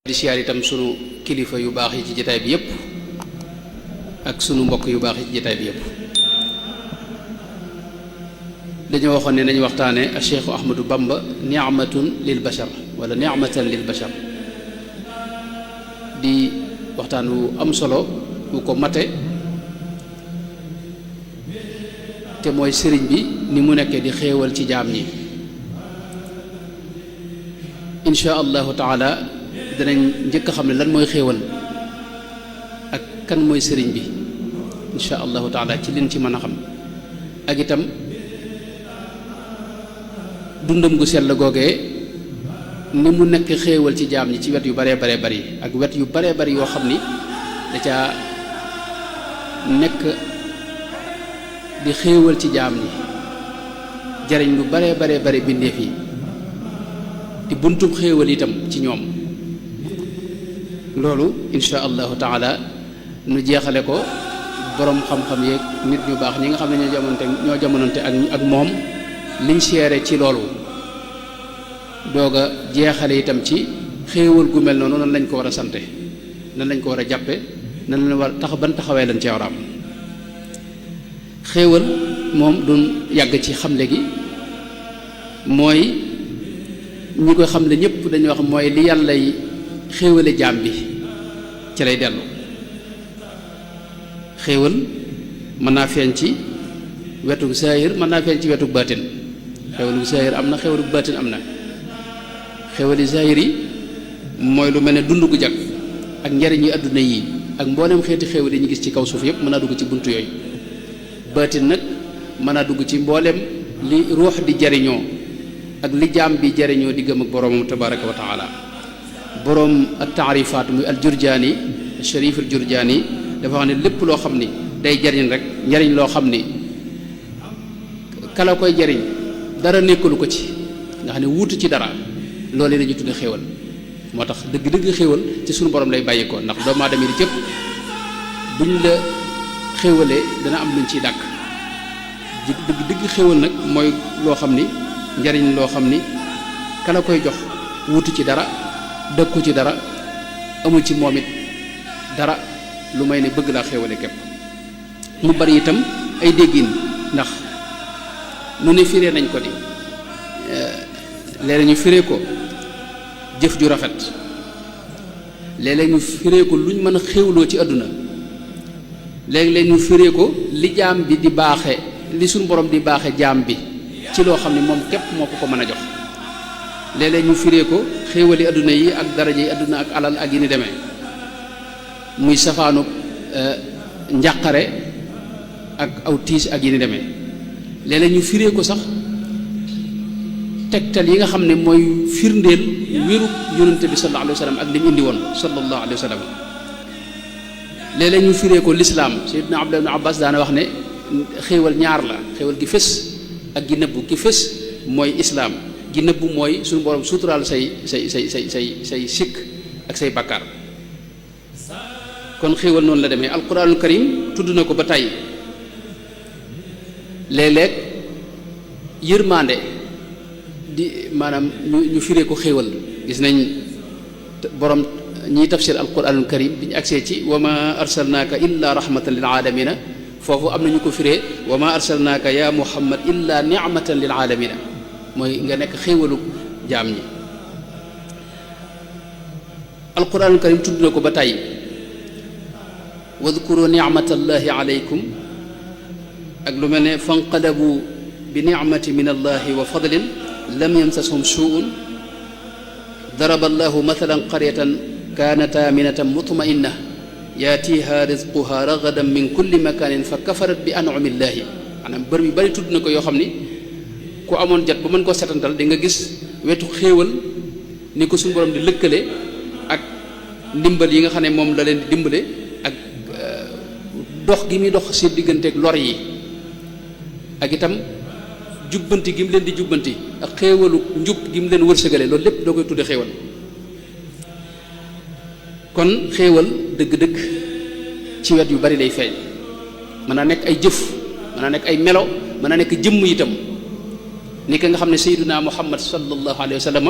di siyaar itam sunu kilifa yu baax yi ci jotaay bi yépp ak sunu mbokk yu baax yi ci jotaay bi yépp. dañoo waxoon ne nañu waxtaane a Cheikh Ahmadou Bamba ni'matun lil bashar wala ni'matan lil bashar, di waxtaan wu am solo wu ko mate te mooy sëriñ bi ni mu nekkee di xéewal ci jaam ñi. insha allahu taala danañ njëkk a xam ne lan mooy xéewal ak kan mooy sëriñ bi insha allahu taala ci liñ ci mën a xam, ak itam dundam gu sell googee ni mu nekk xéewal ci jaam ñi ci wet yu baree baree bari ak wet yu baree bari yoo xam ni da caa nekk di xéewal ci jaam ñi, jariñ lu baree baree bari bindeef yi, di buntub xéewal itam ci ñoom. loolu insha allahu taala nu jeexale ko boroom xam-xam yeeg nit ñu baax ñi nga xam ne ñoo jamonante ak moom liñ seere ci loolu, doog a jeexale itam ci xéewal gu mel noonu nan lañ ko war a sante, nan lañ ko war a jàppe, nan lañ war tax ban taxawee lañ ci war a am. xéewal moom duñ yàgg ci xamle gi, mooy ñi koy xamle ñëpp dañuy wax mooy li yàllay xéewale jaam bi ci lay dellu. xéewal mën naa feeñ ci wetu saahir, mën naa feeñ ci wetu baatin. xéewalu saahir am na, xéewalu baatin am na. xéewali saahir yi mooy lu mel ne dund gu jag ak njariñ yi àdduna yi ak mboolem xeeti xéewal yi ñu gis ci kaw suuf yëpp mën naa dugg ci buntu yooyu. baatin nag mën naa dugg ci mboolem li ruux di jariñoo ak li jaam bi jariñoo di gëm ak boroomam tabaraka wa taala. boroom ak taarifaat muy al jurjaani sharif al jurjaani dafa wax ne lépp loo xam ni day jariñ rek, njariñ loo xam ni kala koy jariñ dara nekkalu ko ci, nga xam ne wuutu ci dara, loolu la ñuy tudde xéewal. moo tax dëgg-dëgg xéewal ci sunu borom lay bàyyi ko, ndax doomu aadama yi cëpp buñ la xéewalee dana am luñ ciy dàkk. dëgg xéewal nag mooy loo xam ni njariñ loo xam ni kala koy jox wuutu ci dara, dëkku ci dara, amul ci moom it dara lu may ne bëgg laa xéewale képp. mu bari itam ay déggin, ndax nu ne firee nañ ko di léeg-léeg ñu firee ko jëf ju rafet, léeg-léeg ñu firee ko luñ mën a xéewloo ci àdduna, léeg-léeg ñu firee ko li jaam bi di baaxe, li suñu borom di baaxe jaam bi ci loo xam ne moom képp moo ko mën a jox. léeg-léeg ñu firee ko xéewali àdduna yi ak daraja yi àdduna ak alal ak yi ni demee, muy safaanu njàqare ak aw tiis ak yi ni demee. léeg-léeg ñu firee ko sax tegtal yi nga xam ne mooy firndeel wéru yonente bi sallallahu alayhi wa sallam ak li mu indi woon sallallahu alayhi wa sallam. léeg-léeg ñu firee ko lislaam. Sayyidina Abdullah ibn Abbas daana wax ne xéewal ñaar la, xéewal gi fës ak gi nëbbu. gi fës mooy islaam, gi nëbbu mooy suñu borom suturaal say sikk ak say bakkaar. kon xéewal noonu la demee. alquranul karim tudd na ko ba tey. léeg-léeg yërmande di maanaam ñu firee ko xéewal. gis nañ borom ñiy tafsir alquranul karim bi ñu agsee ci wa ma arsalnaaka illa rahmatan lil aalamina, foofu am na ñu ko firee wa ma arsalnaaka ya muhammad illa ni'matan lil aalamina, mooy nga nekk xéewalu jaam ñi. alquranul karim tudd na ko ba tey wadkuru ni'matallahi alaykum, ak lu mel ne fanqalabu bi ni'mati min allahi wa fadlin lam yamsashum su'un daraba allahu mathalan qaryatan kanat aminatan mutma'inna yaatiha rizquha ragadan min kulli makanin fa kafarat bi an'ami llahi. maanaam bër yu bari tudd na ko yoo xam ni ku amoon jot ba mën koo setantal di nga gis wetu xéewal ni ko suñu borom di lëkkale ak ndimbal yi nga xam ne moom la leen di dimbale ak dox gi muy dox seen digganteeg lor yi, ak itam jubbanti gi mu leen di jubbanti ak xéewalu njub gi mu leen wërsëgale. loolu lépp doo koy tudde xéewal. kon xéewal dëgg-dëgg ci wet yu bari lay feeñ. mën naa nekk ay jëf, mën naa nekk ay melo, mën naa nekk jëmm itam. ni ka nga xam ne sayyiduna muhammad sallallahu alayhi wa sallam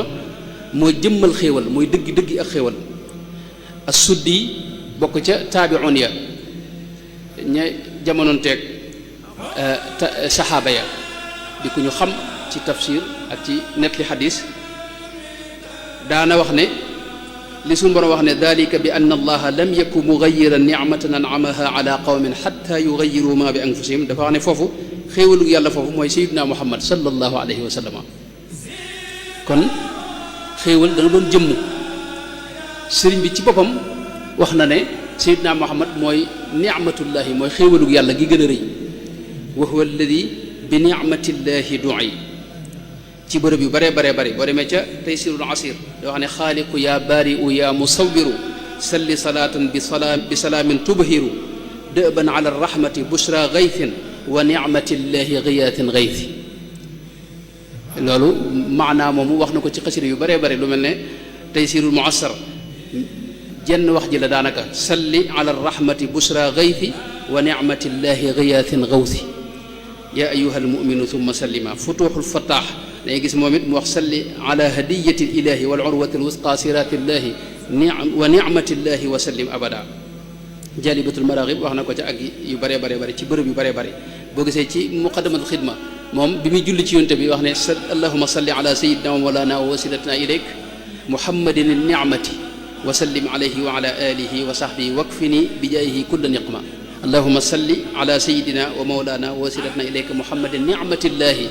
mooy jëmmal xéewal, mooy dëggi ak xéewal. as-Suddi bokk ca taabi'un ya ña jamonoon teeg saxaaba ya di ku ñu xam ci tafsir ak ci nettali xadis daana wax ne li suñu borom wax ne dalika bi anna allaha lam yaku mughayiran nicmatan an'amaha ala qawmin xatta yughayiru ma bi anfusihim dafa wax ne foofu xéewalu yàlla foofu mooy sayyidina muhammad sallallahu alayhi wa sallam kon xéewal dana doon jëmm sëriñ bi ci boppam wax na ne sayyidina muhammad mooy nicmatullahi mooy xéewalug yàlla gi gën a rëy wa huwa alladi bi nicmatillahi du'i ci bërëb yu bare bare bare boo demee ca taysirul asir da wax ne xaaliqu yaa baari'u yaa musawwiru salli salaatan bi salaamin tubhiru dëban ala rahmati bushra gaythin wa nicmatillahi giyaatin gaythi loolu maanaa moomu wax na ko ci xasida yu bare bare lu mel ne taysirul muassar jenn wax ji la daanaka salli ala rahmati bushra gaythi wa nicmatillahi giyaatin gawthi yaa ayyuha almuminu thumma sallima futuxul fataax dangay gis moom it mu wax salli ala hadiyati ilahi wal urwati alwusqa siratillahi wa nicmatillahi wa sallim abada jalibatul maraaxib wax na ko ca ak yu bare bare bare ci bërëb yu bare bare boo gisee ci muqaddamatul xidma moom bi muy julli ci yonte bi wax ne allahuma salli ala sayidina wa mawlana wa wasilatina ilayk muhammadin nicmati wa sallim alayhi wa ala alihi wa sahbihi wakfini bi jaayihi kulla niqma allahuma salli ala sayidina wa mawlana wa wasilatina ilayka muhammadin nicmatillahi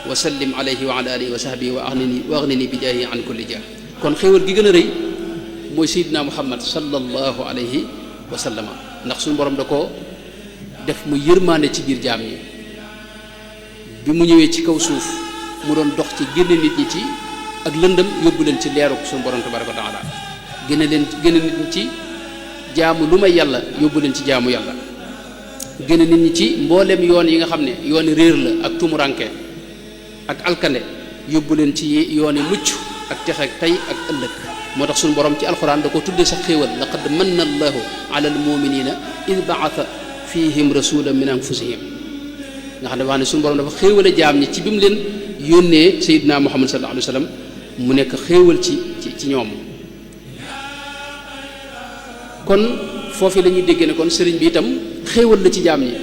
wa sallim alayhi wa ala alihi wa sahbihi wa aghnini bi jaayihi an kulli jah kon xéewal gi gën a rëy mooy sayidina muhammad sallallahu alayhi wa sallama ndax suñu borom da ko def mu yërmaande ci biir jaam yi bi mu ñëwee ci kaw suuf mu doon dox ci génne nit ñi ci ak lëndëm yóbbu leen ci leeruk suñu borom tabaraka wa taala génne nit ñi ci jaamu lu may yàlla yóbbu leen ci jaamu yàlla génne nit ñi ci mboolem yoon yi nga xam ne yooni réer la ak tumuranke ak alkande yóbbu leen ci yooni mucc ak texe ak tey ak ëllëg moo tax suñu borom ci alxuraan da ko tuddee sax xéewal laqad manna allahu ala almuminina id baata fihim rasulan min anfusihim nga xam ne wax ne suñu borom dafa xéewale jaam ñi ci bi mu leen yónnee sayidina muhammad sallallahu alayhi wa sallam mu nekk xéewal ci ñoom kon foofu la ñuy déggee ne kon sëriñ bi itam xéewal la ci jaam ñi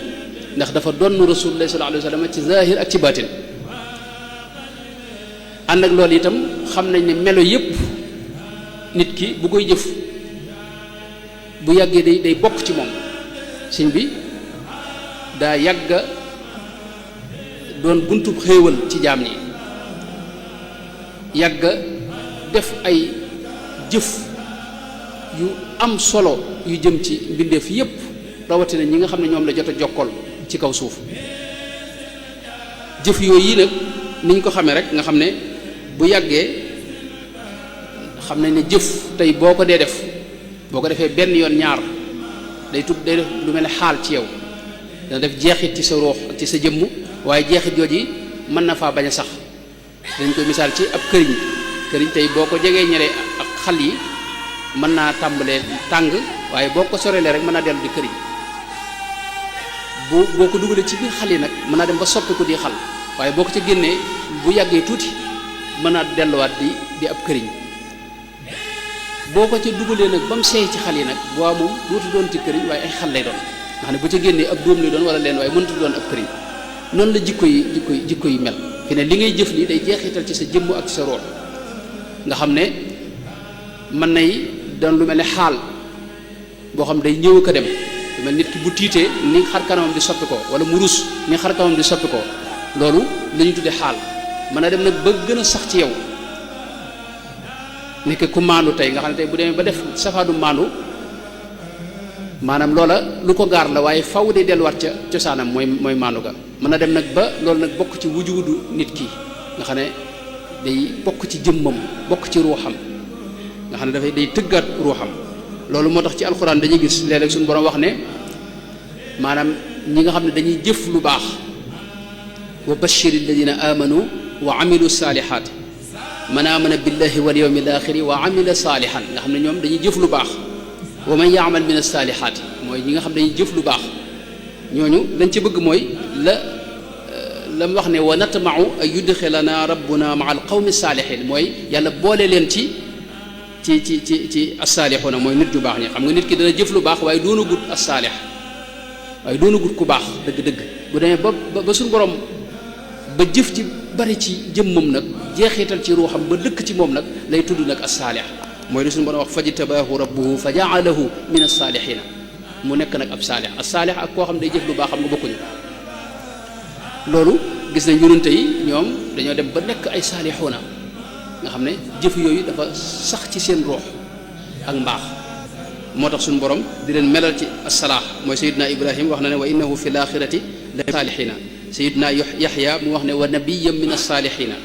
ndax dafa donn rasulullah sallallahu alayhi wa sallam ci zahir ak ci baatin ànd ak loolu itam xam nañ ne melo yépp nit ki bu koy jëf bu yàggee day bokk ci moom sëñ bi daa yàgga doon buntub xéewal ci jaam ñi yàgga def ay jëf yu am solo yu jëm ci mbindeef yépp rawatina ñi nga xam ne ñoom la jot a jokkool ci kaw suuf jëf yooyu yi nag niñ ko xamee rek nga xam ne bu yàggee xam nañ ne jëf tey boo ko defee benn yoon ñaar day def lu mel ne xaal ci yow dana def jeexit ci sa ruux ak ci sa jëmm waaye jeexit jooji mën na faa bañ a sax dañ koy misaal ci ab këriñ tey boo ko jegee ñere ak xal yi mën naa tàmbalee tàng waaye boo ko soreelee rek mën naa dellu di këriñ boo ko dugalee ci biir xal yi nag mën naa dem ba soppi ko di xal waaye boo ko ca génnee bu yàggee tuuti mën naa delluwaat di ab këriñ boo ko ca dugalee nag ba mu seey ci xal yi nag boo moom dootu doon ci këriñ waaye ay xal lay doon nga xam ne bu ca génnee ab dóom lay doon wala leen waaye mënatu doon ab këriñ noonu la jikko yi mel fi ne li ngay jëf nii day jeexital ci sa jëmm ak ci sa root nga xam ne mën nay doon lu mel ne xaal boo xam day ñëw ko dem lu mel nit ki bu tiitee ni xar kanamam di soppi ko wala mu rus ni xar kanamam di soppi ko loolu la ñuy tuddee xaal mën a dem nag ba gën a sax ci yow nekk ku maandu tey nga xam ne tey bu demee ba def safaanu maandu maanaam loola lu ko gaar la waaye faw day delluwaat ca cosaanam mooy maandu ga mën a dem nag ba loolu nag bokk ci wujudu nit ki nga xam ne day bokk ci jëmmam bokk ci ruuxam nga xam ne dafay day tëggaat ruuxam loolu moo tax ci alxuraan dañuy gis léeg-léeg suñu borom wax ne maanaam ñi nga xam ne dañuy jëf lu baax wa bashiri alladina amanu wa amilu saalihaat man amana billahi wal yawmil axiri wa amila saalihan nga xam ne ñoom dañuy jëf lu baax wa man yaamal min as-saalihaat mooy ñi nga xam ne dañuy jëf lu baax ñooñu lañ ci bëgg mooy la mu wax ne wa natma'u ay yudxilana rabbuna maa al qawmi saalihin mooy yàlla boole leen ci ci as-saalixuuna mooy nit ñu baax ñi xam nga nit ki dana jëf lu baax waaye doona gut as-saalix waaye doona gut ku baax dëgg-dëgg bu demee ba suñu borom ba jëf ci bari ci jëmmam nag jeexital ci ruuxam ba dëkk ci moom nag lay tudd nag as-saalix mooy li suñu borom wax fajtabaahu rabbuhu fa ja'alahu min as-saalixiina mu nekk nag ab saalix as-saalix ak koo xam day jëf lu baax xam nga bokkuñu loolu gis nañ yonente yi ñoom dañoo dem ba nekk ay saalixuuna nga xam ne jëf yooyu dafa sax ci seen ruux ak mbaax moo tax suñu borom di leen melal ci as-salaax mooy sayidna ibrahim wax na ne wa innahu fi l-axirati la saalixiina sayidna yaxya mu wax ne wa nabiyyan min as-saalixiina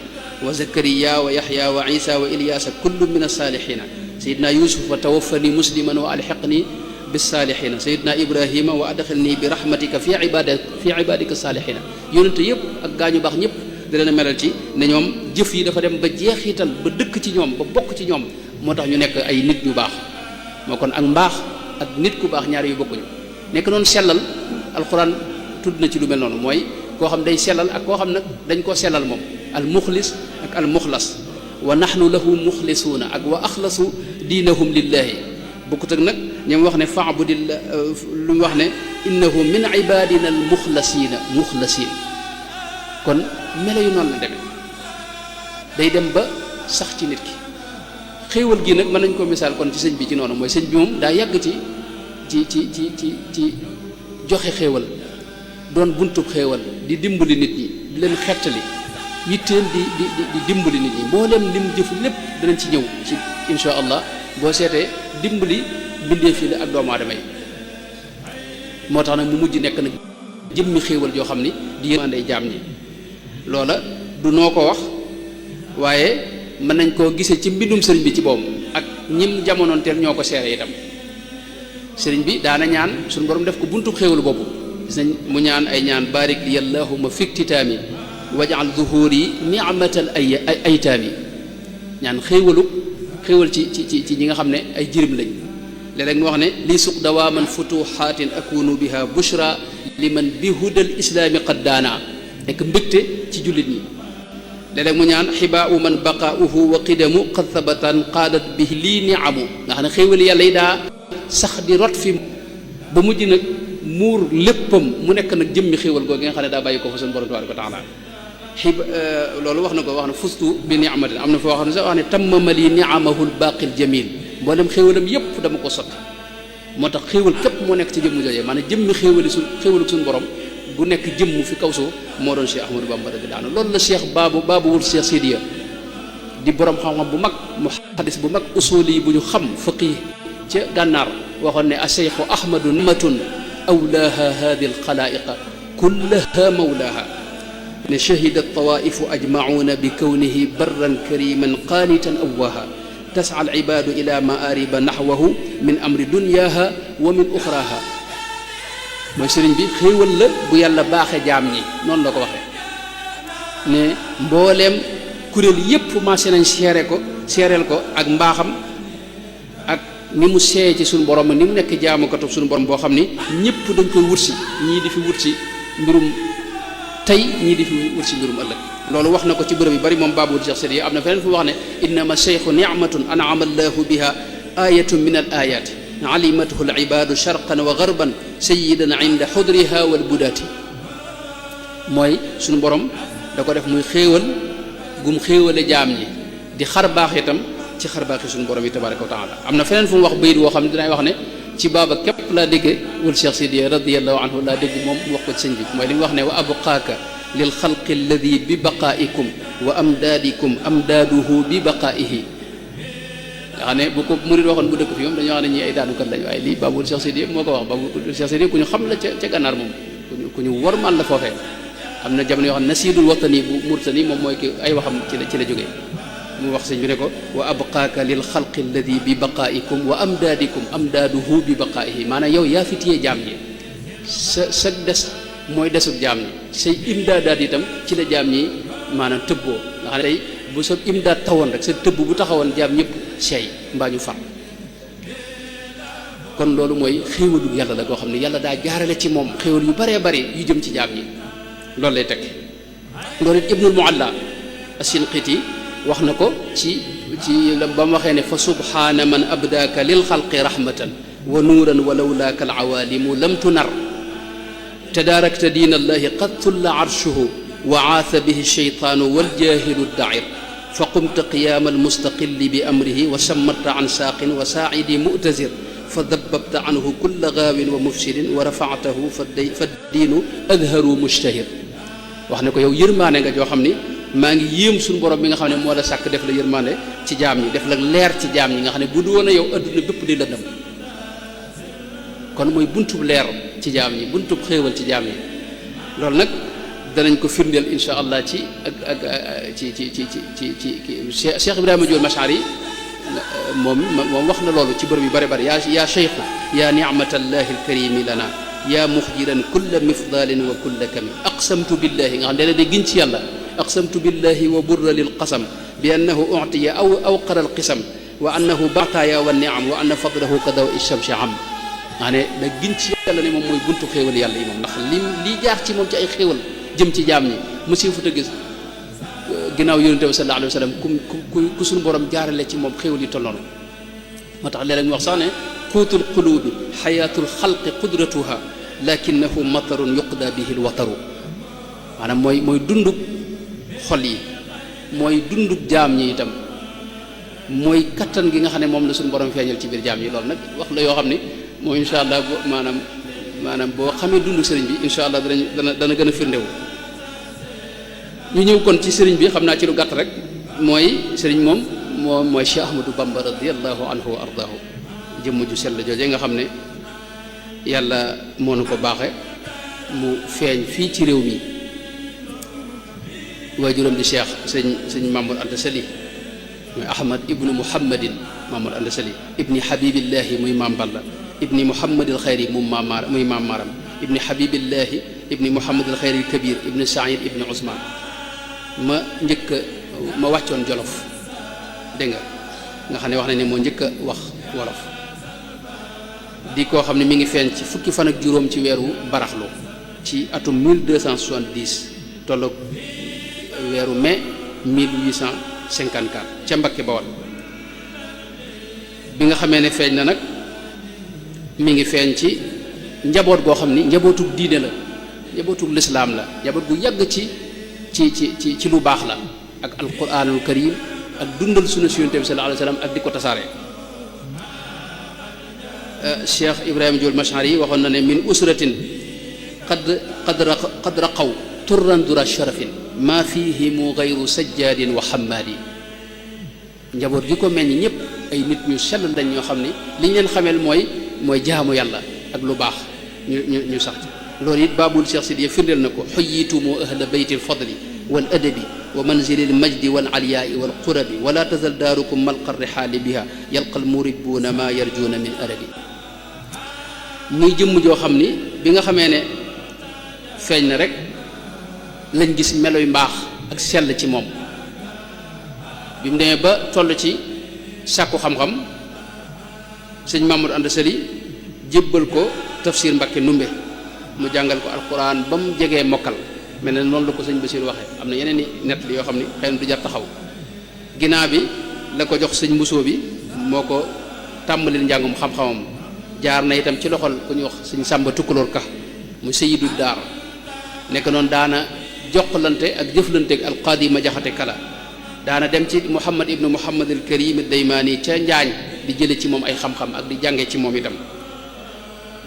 wa zakariya wa yaxya wa isa wa ilyaasa kullu min as-saalixiina sayidna yusuf wa tawaffani musliman wa alxiqni bis-saalixiina sayidna ibrahima wa adxilni bi rahmatika fi ibadika saalixiina yonente yëpp ak gaañu baax ñëpp di leen melal ci ne ñoom jëf yi dafa dem ba jeexital ba dëkk ci ñoom ba bokk ci ñoom moo tax ñu nekk ay nit ñu baax moo kon ak mbaax ak nit ku baax ñaar yu bokkuñu nekk noonu sellal alxuraan tudd na ci lu mel noonu mooy koo xam day sellal ak koo xam nag dañ koo sellal moom al muxlis ak al muxlas wa nahnu lahu muxlisuuna ak wa axlasu diinahum lillahi bokkut ak nag ñoom wax ne faabudillah lu mu wax ne innahu min ibadina al muxlasiina muxlasiin kon melo yu noonu la demee day dem ba sax ci nit ki xéewal gi nag mën nañ ko misaal kon ci sëñ bi ci noonu mooy sëñ bi moom daa yàgg ci joxe xéewal doon buntub xéewal di dimbali nit ñi di leen xettali yitteen di dimbali nit ñi mbooleem lim jëf lépp danañ ci ñëw ci insha allah boo seetee dimbali mbindeef yi la ak doomu aadama yi moo tax nag mu mujj nekk nag jëmmi xéewal joo xam ni di yërmande jaam ñi loola du noo ko wax waaye mën nañ koo gisee ci mbindum sëriñ bi ci boobu ak ñim jamonoonteel ñoo ko seere itam sëriñ bi daana ñaan suñu borom def ko buntu xéewal boobu gis nañ mu ñaan ay ñaan barik li allahumma fiktitaami waj'al zuhuri ni'matal aytaami ñaan xéewal ci ñi nga xam ne ay jirim lañ léeg-léeg mu wax ne lii suq dawaaman futuxaatin akunu biha bushra liman bi hudal islaami qad daana nekk mbégte ci jullit ñi léeg-léeg mu ñaan xibaau man baqaauhu wa qidamu qad sabatan qaadat bi lii niamu nga xam ne xéewal yàlla yi daa sax di rot fi ba mujj nag muur léppam mu nekk nag jëmmi xéewal googu nga xam ne daa bàyyi ko fa suñu borom tabaaraka wa taala loolu wax na ko wax ne fustu bi niamatin am na foo xam ne sax wax ne tammama li niamahu lbaaqil jamil mboolem xéewalam yépp dama ko sotti moo tax xéewal képp moo nekk ci jëmm joojee maanaam jëmmi xéewali suñu borom bu nekk jëmm fi kaw suuf moo doon Cheikh Ahmadou Bamba dëgg daanu loolu la Cheikh baabu wul Cheikh Sidiya di borom xam-xam bu mag muhaddis bu mag usuli yi bu ñu xam faqih ca gànnaar waxoon ne acheikhu ahmadu nimatun awlaaha hadi alxalaiqa kullaha mawlaaha ne shahida tawaifu ajmacuuna bi kawnihi barran kariman qaanitan awwaaha tasca alcibaadu ila maariba naxwahu min amri dunyaha wa min uxraha mooy sëriñ bi xéewal la bu yàlla baaxe jaam ñi noonu la ko waxee ne mbooleem kuréel yépp maase nañ seereel ko ak mbaaxam ak ni mu seey ci suñu borom ni mu nekk jaamukatu suñu borom boo xam ni ñëpp dañ koy wut si ñii di fi wut si mbirum tey ñii di fi wut si mbirum ëllëg loolu wax na ko ci bërëb yu bari moom Baabul Cheikh Sidiya am na feneen fu wax ne innama cheikhu nicmatun an'ama allahu biha ayatun min al ayati alimathu al ibadu sharqan wa garban sayyidan inda xudriha wal budaati mooy suñu borom da ko def muy xéewal gum xéewale jaam ñi di xar baax itam ci xar baaxi suñu borom yi tabaraka wa taala am na feneen fu mu wax bayit woo xam ne dinay wax ne ci baaba képp laa dégge wal Cheikh Sidiya radiyallahu anhu laa dégg moom mu wax ko ci sëñ bi mooy li mu wax ne wa abqaaka lil xalqi alladi bi baqaaikum wa amdaadikum amdaaduhu bi baqaaihi nga xam ne bu ko murid waxoon bu dëkk fi moom dañoo xam ne ñii ay daanukat lañ waaye lii Baabul Cheikh Sidiya moo ko wax Baabul Cheikh Sidiya ku ñu xam la ca gànnaar moom ku ñu wormal la foofee am na jamono yoo xam ne nasiidul watani bu murtani moom mooy ki ay waxam ci la jógee mu wax sëñ bi ne ko wa abqaaka lil xalqi alladi bi baqaaikum wa amdaadikum amdaaduhu bi baqaaihi maanaam yow yaa fi téye jaam ñi sa des mooy desub jaam ñi say imdaadaat itam ci la jaam ñi maanaam tëbboo nga xam ne tey bu sa imdaad tawoon rek sa tëbb bu taxawoon jaam ñëpp seey mbaa ñu far kon loolu mooy xéewalu yàlla la koo xam ne yàlla daa jaarale ci moom xéewal yu baree bari yu jëm ci jaam ñi loolu lay teg loolu it Ibnul Mualla as-Sinqiti wax na ko ci ci ba mu waxee ne fa subhaana man abdaaka lil xalqi rahmatan wa nuuran wa lawlaaka al awaalimu lam tunar tadaarakta diina allahi qad tulla arshuhu wa aatha bihi sheytaanu wal jaahilu dair fa qumta qiyaama almustaqilli bi amrihi wa sammatta an saaqin wa saaidi mu'tazir fa dabbabta anhu kulla gaawin wa mufsidin wa rafactahu fa diinu adharu mushtahir wax ne ko yow yërmaane nga joo xam ni maa ngi yéem suñu borom bi nga xam ne moo la sàkk def la yërmaane ci jaam ñi def la leer ci jaam ñi nga xam ne bu du woon a yow adduna bépp di lëndëm kon mooy buntub leer ci jaam ñi buntub xéewal ci jaam ñi loolu nag danañ ko firndeel insha allah ci Cheikh Ibrahima Diol Mashari moom wax na loolu ci bërëb yu bëri bëri yaa cheikhu yaa nicmatallahi alkarimi lana yaa muxjiran kulla mifdalin wa kulla kami aqsamtu billahi nga xam ne day giñ ci yàlla aqsamtu billahi wa burra lil qasam bi annahu utiya aw qara alqisam wa annahu bataaya wa niam wa anna fadlahu ka daw ishamsi am nga ne da giñ ci yàlla ne moom mooy buntu xéewal yàlla yi moom ndax lii jaar ci moom ci ay xéewal jëm ci jaam ñi monsieur Fouta gis ginnaaw yonente bi sallallahu alayhi wa sallam ku suñu borom jaarale ci moom xéewal yi tolloon moo tax léeg-léeg ñu wax sax ne quutul qulubi xayaatul xalqi qudratuha lakinahu matarun yuqda bihi lwataru maanaam mooy dundub xol yi mooy dundub jaam ñi itam mooy kattan gi nga xam ne moom la suñu borom feeñal ci biir jaam yi loolu nag wax la yoo xam ni moom incha allah maanaam boo xamee dundu sëriñ bi incha allah dana gën a firndewu ñu ñëw kon ci sëriñ bi xam naa ci lu gàtt rek mooy sëriñ moom mooy Cheikh Ahmadou Bamba radiallahu anhu wa ardaahu jëmm ju sell jooje nga xam ne yàlla moo nu ko baaxe mu feeñ fii ci réew mi waajuram di Cheikh sëñ Mamour Anta Sali muy Ahmad ibnu Muhammadin Mamour Anta Sali ibni Habibillahi muy Maam Balla ibni Muhammadil Xayri muy Maam Maram ibni Habibillahi ibni Muhammadil Xayri Kabir ibni Saïd ibni Ousmane ma wàccoon Jolof dégg nga xam ne wax na ne moo njëkk a wax wolof di koo xam ne mi ngi feeñ ci fukki fan ak juróom ci weeru baraxlu ci atum 1270 tolloog weeru mai 1854 ca Mbakke Bawol bi nga xamee ne feeñ na nag mi ngi feeñ ci njaboot goo xam ni njabootug diine la njabootug lislaam la njaboot gu yàgg ci lu baax la ak alquranul karim ak dundal sunna si Yonent bi sallallahu alayhi wa sallam ak di ko tasaare Cheikh Ibrahima Diol Mashari waxoon na ne min usratin qad raqaw turran dura sharafin ma fihimu gayru sajjaadin wa xammaadi njaboot gi ko meññ ñëpp ay nit ñu sell dañ ñoo xam ne li ñu leen xameel mooy jaamu yàlla ak lu baax ñu sax ci loolu it baabul Cheikh Sidiya firndeel na ko xuyyitumu ahla baytil fadli wal adabi wa manzilil majdi wal aliyaai wal qurabi wala tazal daarukum malqa rihaali biha yalqal muribuuna ma yarjuuna min arabi muy jëmm joo xam ni bi nga xamee ne feeñ na rek lañ gis meloy mbaax ak sell ci moom bi mu demee ba toll ci sàkku xam-xam sëñ Mamadou Anta Sali jébbal ko tafsir Mbakke Numbe mu jàngal ko alquran ba mu jegee mokkal mel ne noonu la ko sëñ Basiir waxee am na yeneen i nett yoo xam ni xëy na du jar taxaw ginnaaw bi la ko jox sëñ Mbusoo bi moo ko tàmbalil njàngum xam-xamam jaar na itam ci loxol ku ñuy wax sëñ Sàmba Tukkulóor Ka mu sayyidu daar nekk noonu daana joxlante ak jëflante ak alqaadi ma jaxate kala daana dem ci Muhammad ibnu Muhammad al Karim Daymaani ca Njaañ di jële ci moom ay xam-xam ak di jànge ci moom itam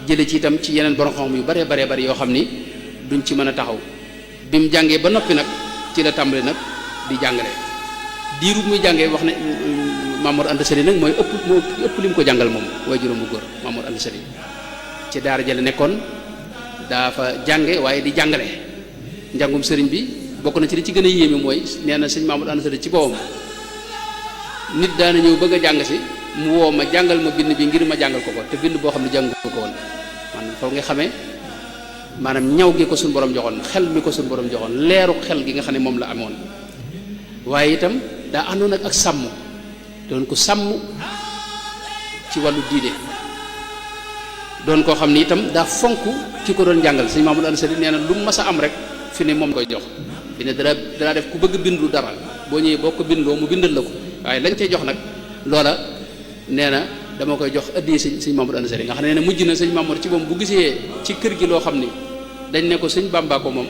jële ci itam ci yeneen borom xam yu bare bari yoo xam ni duñ ci mën a taxaw bi mu jàngee ba noppi nag ci la tàmbali nag di jàngale diiru muy jàngee wax ne Mamour Anta Sali nag moo ëpp li mu ko jàngal moom waaye juróom bu góor Mamour Anta Sali ci daara jële nekkoon dafa jànge waaye di jàngale njàngum sëriñ bi bokk na ci li ci gën a yéeme mooy nee na sëñ Mamour Anta Sali ci boppam nit daana ñëw bëgg a jàng si mu woo ma jàngal ma bind bi ngir ma jàngal ko te bind boo xam ne jàngu ko woon maanaam foofu nga xamee maanaam ñaw gi ko suñu borom joxoon xel mi ko suñu borom joxoon leeru xel gi nga xam ne moom la amoon waaye itam daa àndoon ak sàmm doon ko sàmm ci wàllu diine doon koo xam ni itam daa fonk ki ko doon jàngal sëñ Mamadou Anta Sali nee na lu mu mas a am rek fi ne moom koy jox fi ne dara def ku bëgg bindu dara boo ñëwee boo ko bindloo mu bindal la ko waaye lañ cey jox nag loola nee na dama koy jox addi sëñ Mamadou Anta Sali nga xam ne mujj na sëñ Mamadou ci moom bu gisee ci kër gi loo xam ni dañ ne ko sëñ Bàmba ko moom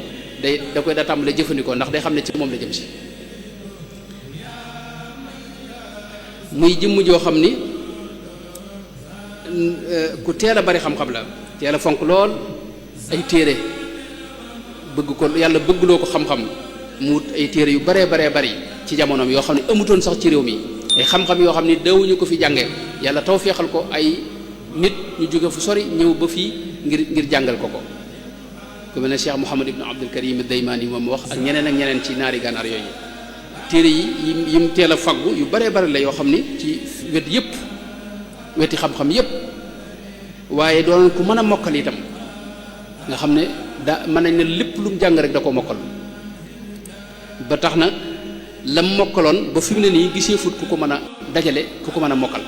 da koy daa tàmbalee jëfandikoo ndax day xam ne ci moom la jëm si muy jëmm joo xam ni ku teel a bari xam-xam la teel a fonk lool ay téere bëgg ko yàlla bëggloo ko xam-xam mu wut ay téere yu baree bari ci jamonoom yoo xam ne amutoon sax ci réew mi ay xam-xam yoo xam ni dawuñu ko fi jànge yàlla taw feexal ko ay nit ñu jóge fu sori ñëw ba fii ngir jàngal ko ku mel ne Cheikh Mouhamad ibn Abdul Karim ad-Daymaani moom wax ak ñeneen ci naari gànnaar yooyu téere yi mu teel a faggu yu baree bari la yoo xam ni ci wet yëpp weti xam-xam yëpp waaye doon ku mën a mokkal itam nga xam ne mën nañ ne lépp lu mu jàng rek da ko mokkal ba tax na lam mokkaloon ba fi mu ne nii gisee fut ku ko mën a dajale ku ko mën a mokkal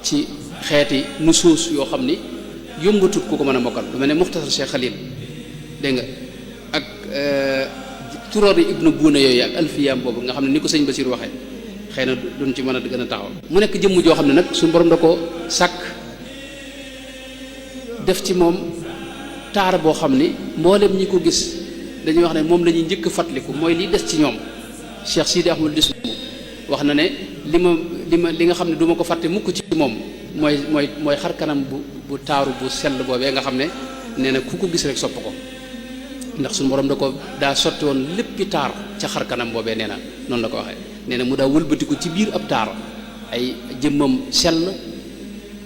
ci xeeti nusuus yoo xam ni yombatut ku ko mën a mokkal lu mel ne Muxtasar Cheikh Khalil dégg nga ak turoori ibnu buuna yooyu ak alfiyaam boobu nga xam ne ni ko sëñ Basiir waxee xëy na duñ ci mën a gën a taxaw mu nekk jëmm joo xam ne nag suñu borom da ko sàkk def ci moom taar boo xam ni mboolem ñi ko gis dañuy wax ne moom la ñuy njëkk a fàttaliku mooy liy des ci ñoom Cheikh Sidi Ahmad Dis wax na ne li nga xam ne du ma ko fàtte mukk ci moom mooy xar kanam bu taaru bu sell boobee nga xam ne nee na ku ko gis rek sopp ko ndax suñu borom daa sotti woon léppi taar ca xar kanam boobee nee na noonu la ko waxee nee na mu daa wëlbatiku ci biir ab taar ay jëmmam sell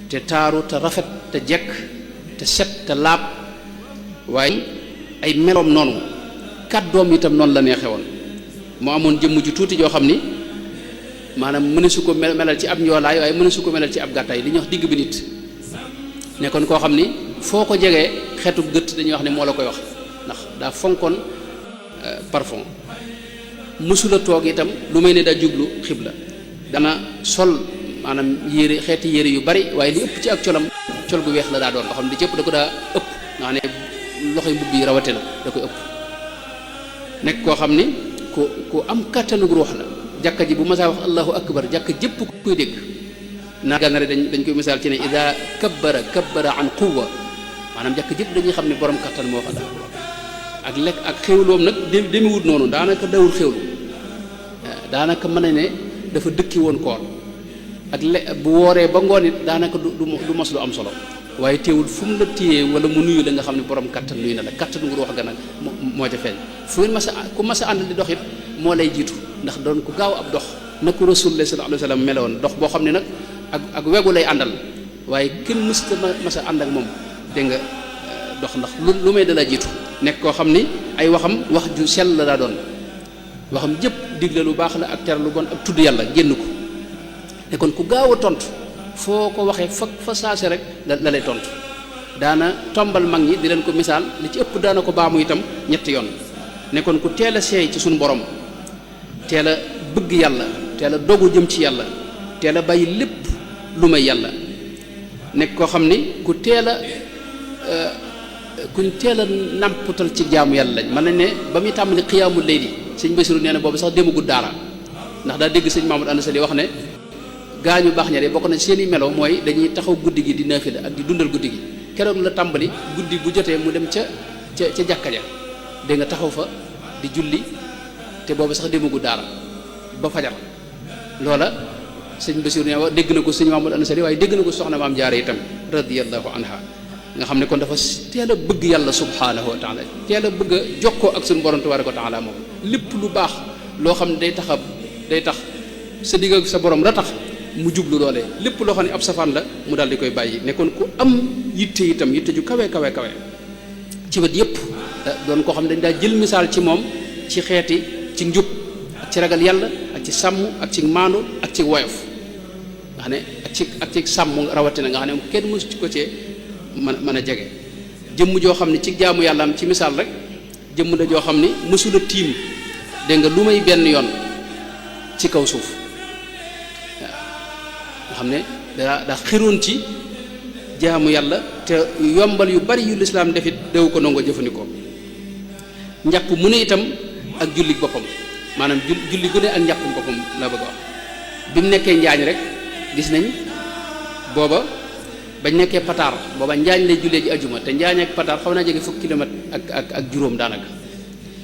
te taaru te rafet te jekk te set te laab waaye ay meloom noonu kàddoom itam noonu la neexee woon moo amoon jëmm ju tuuti joo xam ni maanaam mënesu ko melal ci ab njoolaay waaye mënesu ko melal ci ab gàttaay li ñuy wax digg bi nit nekkoon koo xam ni foo ko jegee xeetu gët dañuy wax ne moo la koy wax ndax daa fonkoon parfum mësula toog itam lu may ne daa jublu xibla dana sol maanaam xeeti yére yu bari waaye li ëpp ci ak colam col gu weex la daa doon nga xam ne di ci ëpp da ko daa ëpp nga xam ne loxoy mbubb yi rawatina da koy ëpp nekk koo xam ni ku am kàttanug ruux la jàkka ji bu masaa wax allahu akbar jàkka jëpp kuy dégg naa gànnare dañ koy misaal ci ne ida kabbara an quwwa maanaam jàkka jëpp dañuy xam ne borom kàttan moo fa ak lekk ak xéwloom nag demewut noonu daanaka dawul xéwlu daanaka mën na ne dafa dëkki woon koor ak bu wooree ba ngoon it daanaka du mos lu am solo waaye teewul fu mu la téyee wala mu nuyu la nga xam ne borom kattan nuyu na la kattan gu wax ga nag moo ca feeñ fu ngeen ku mas a àndal di dox it moo lay jiitu ndax doon ku gaaw ab dox na ko Rasulullah sallallahu alayhi wa sallam meloon dox boo xam ne nag ak wegu lay àndal waaye kenn mësta mas a ànd ak moom dégg nga dox ndax lu may da la jiitu nekk koo xam ni ay wax ju sell la daa doon waxam jëpp digle lu baax la ak tere lu bon ak tudd yàlla génn ko ne kon ku gaaw a tontu foo ko waxee fa saase rek la lay tontu daana tombal mag ñi di leen ko misaal li ci ëpp daana ko baamu itam ñetti yoon ne kon ku teel a seey ci suñu borom teel a bëgg yàlla teel a dogu jëm ci yàlla teel a bàyyi lépp lu may yàlla nekk koo xam ni kuñ teel a nàmputal ci jaamu yàlla lañ mën nañ ne ba muy tàmbali xiyaamul layli sëñ Basiru nee na boobu sax demagul daara ndax daa dégg sëñ Mamadou Anta Sali wax ne gaañu baax ña de bokk na seeni melo mooy dañuy taxaw guddi gi di naafila ak di dundal guddi gi keroog la tàmbali guddi bu jotee mu dem ca jàkka ja dégg nga taxaw fa di julli te boobu sax demagul daara ba fajar loola sëñ Basiru nee dégg na ko sëñ Mamadou Anta Sali waaye dégg na ko soxna maam Jaara itam radiyallahu anha nga xam ne kon dafa teel a bëgg yàlla subhaanahu wa taala teel a bëgg a jokkoo ak suñu borom tabaaraka wa taala moom lépp lu baax loo xam ne day tax sa digg ak sa borom la tax mu jublu loolee lépp loo xam ne ab safaan la mu daal di koy bàyyi nekkoon ku am yitte itam yitte ju kawe ci wet yépp doon koo xam ne dañ daa jël misaal ci moom ci xeeti ci njub ak ci ragal yàlla ak ci sàmm ak ci maandu ak ci woyof nga xam ne ak ci sàmm rawatina nga xam ne kenn mësu ci ko cee mën a jege jëmm joo xam ne ci jaamu yàlla am ci misaal rek jëmm la joo xam ni mësula tiim dégg nga lu may benn yoon ci kaw suuf waaw nga xam ne daa xiroon ci jaamu yàlla te yombal yu bari yu lislaam defit dew ko nangoo jëfandikoo njàpp mu ne itam ak jullit boppam maanaam julli gu ne ak njàppum boppam la bëgg a wax bi mu nekkee njaañ rek gis nañ booba bañ nekkee pataar booba njaañ lay jullee ji ajuma te njaañ ak pataar xaw naa jege fukki kilomètre ak juróom daanaka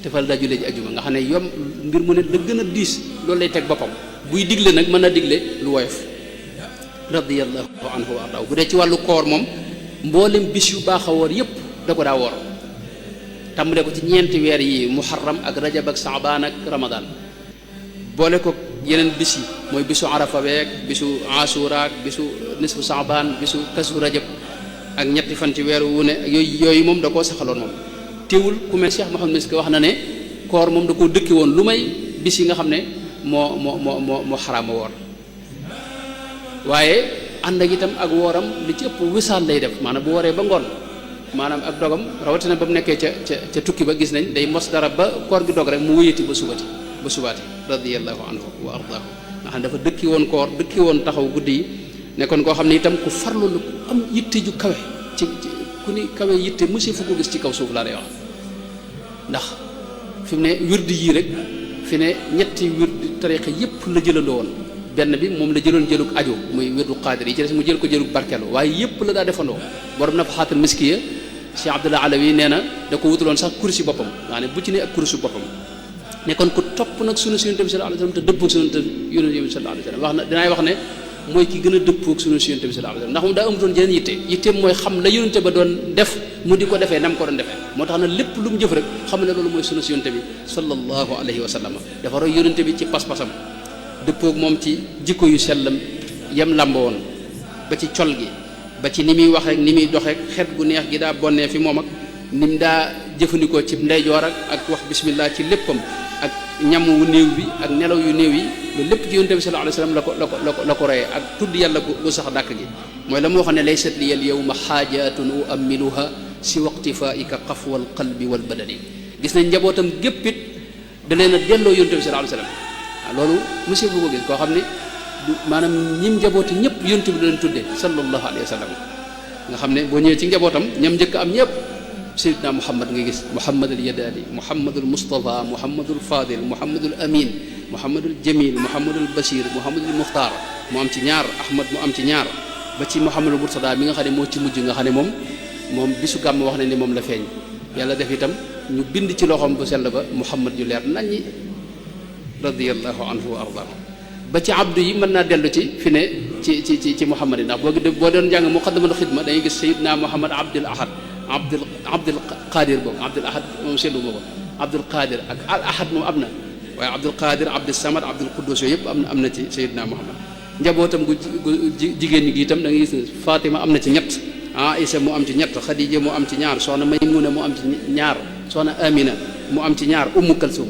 te fa la daa jullee ji ajuma nga xam ne yom mbir mu ne da gën a diis loolu lay teg boppam buy digle nag mën na digle lu woyof radiyallahu anhu wa ardahu bu dee ci wàllu koor moom mboolem bis yu baax a woor yépp da ko daa woor tàmbale ko ci ñeenti weer yi muharram ak rajab ak saabaan ak ramadan boole ko yeneen bis yi mooy bisu arafa beek bisu asura ak bisu nisfu saabaan bisu kasu rajab ak ñetti fan ci weer wu ne yooyu moom da koo saxaloon moom teewul ku mel Cheikh Mouhamed Miski wax na ne koor moom da koo dëkki woon lu may bis yi nga xam ne moo xaraama woor waaye ànd ak itam ak wooram li ci ëpp wisaal lay def maanaam bu waree ba ngoon maanaam ak dogam rawatina ba mu nekkee ca tukki ba gis nañ day mos dara ba koor gi dog rek mu wéyati ba subaati radiyallahu anhu wa ardaahu nga xam ne dafa dëkki woon koor dëkki woon taxaw guddi yi nekkoon koo xam ne itam ku farlu lu am yitte ju kawe ci ku ni kawe yitte monsieur fu ko gis ci kaw suuf laa lay wax ndax fi mu ne wirdi yii rek fi ne ñetti wirdi tariqa yépp la jëlandoo woon benn bi moom la jëloon jëlug aju muy wirdu qaadir yi ci des mu jël ko jëlug barkeelu waaye yépp la daa defandoo borom nafaxaatul miskiya Cheikh Abdullah Alawi nee na da ko wutaloon sax kursi boppam maa ne bu ci ne ak kursi boppam ne kon ku topp nag sunu Yonent bi sallallahu alayhi wasallam te dëppoog sunu Yonent bi sallallahu alayhi wasallam wax na dinaay wax ne mooy ki gën a dëppoog sunu Yonent bi sallallahu alayhi wasallam ndax moom daa amutoon jeneen yitteem mooy xam la Yonent ba doon def mu di ko defee nam ko doon defee moo tax na lépp lu mu jëf rek xam ne loolu mooy sunu Yonent bi sallallahu alayhi wasallam dafa roy Yonent bi ci pas-pasam dëppoog moom ci jikko yu sellam yem làmba woon ba ci col gi ba ci ni muy wax rek ni muy doxeek xet gu neex gi daa bonnee fi moom ak ni mu daa jëfandikoo ci ndeyjoor ak wax bismillah ci léppam ak ñam wu néew bi ak nelaw yu néew yi loolu lépp ci Yonent bi sallallahu alayhi wasallam la ko reyee ak tudd yàlla gu sax dàkk gi mooy la moo xam ne laysat li al yawma xaajatun uammiluha si waqtifaika qafwal qalbi wal badani gis nañ njabootam géppit da leen a delloo Yonent bi sallallahu alayhi wasallam loolu monsieur bu ko gis koo xam ne maanaam ñim njabooti ñëpp Yonent bi leen tuddee sallallahu alayhi wa sallam nga xam ne boo ñëwee ci njabootam ñam njëkk am ñëpp Seydina Muhammad nga gis Muhammadul Yadali Muhammadul Mustafa Muhammadul Fadil Muhammadul Amin Muhammadul Jamil Muhammadul Bashir Muhammadul Muxtaar mu am ci ñaar Ahmad mu am ci ñaar ba ci Muhammadul Murtada mi nga xam ne moo ci mujj nga xam ne moom bisu gàmm wax ne ni moom la feeñ yàlla def itam ñu bind ci loxoom bu sell ba Muhammad ju leer naññi radiyallahu anhu wa ardaahu ba ci abdu yi mën naa dellu ci fi ne ci Muhammad yi ndax boo doon jàng muqaddamatul xidma da ngay gis Seydina Muhammad Abdul Ahad Abdul Qadir boobu Abdul Ahad moom seetlu ma ko Abdul Qadir ak al Ahad moom am na waaye Abdul Qadir Abdul Samad Abdul Quddus yooyu yëpp am na ci Seydina Muhammad njabootam gu jigéen ñi gi itam da ngay gis Fatima am na ci ñett Aïsa mu am ci ñett Khadija mu am ci ñaar soxna Maymuna mu am ci ñaar soxna Amina mu am ci ñaar Ummu Kalsum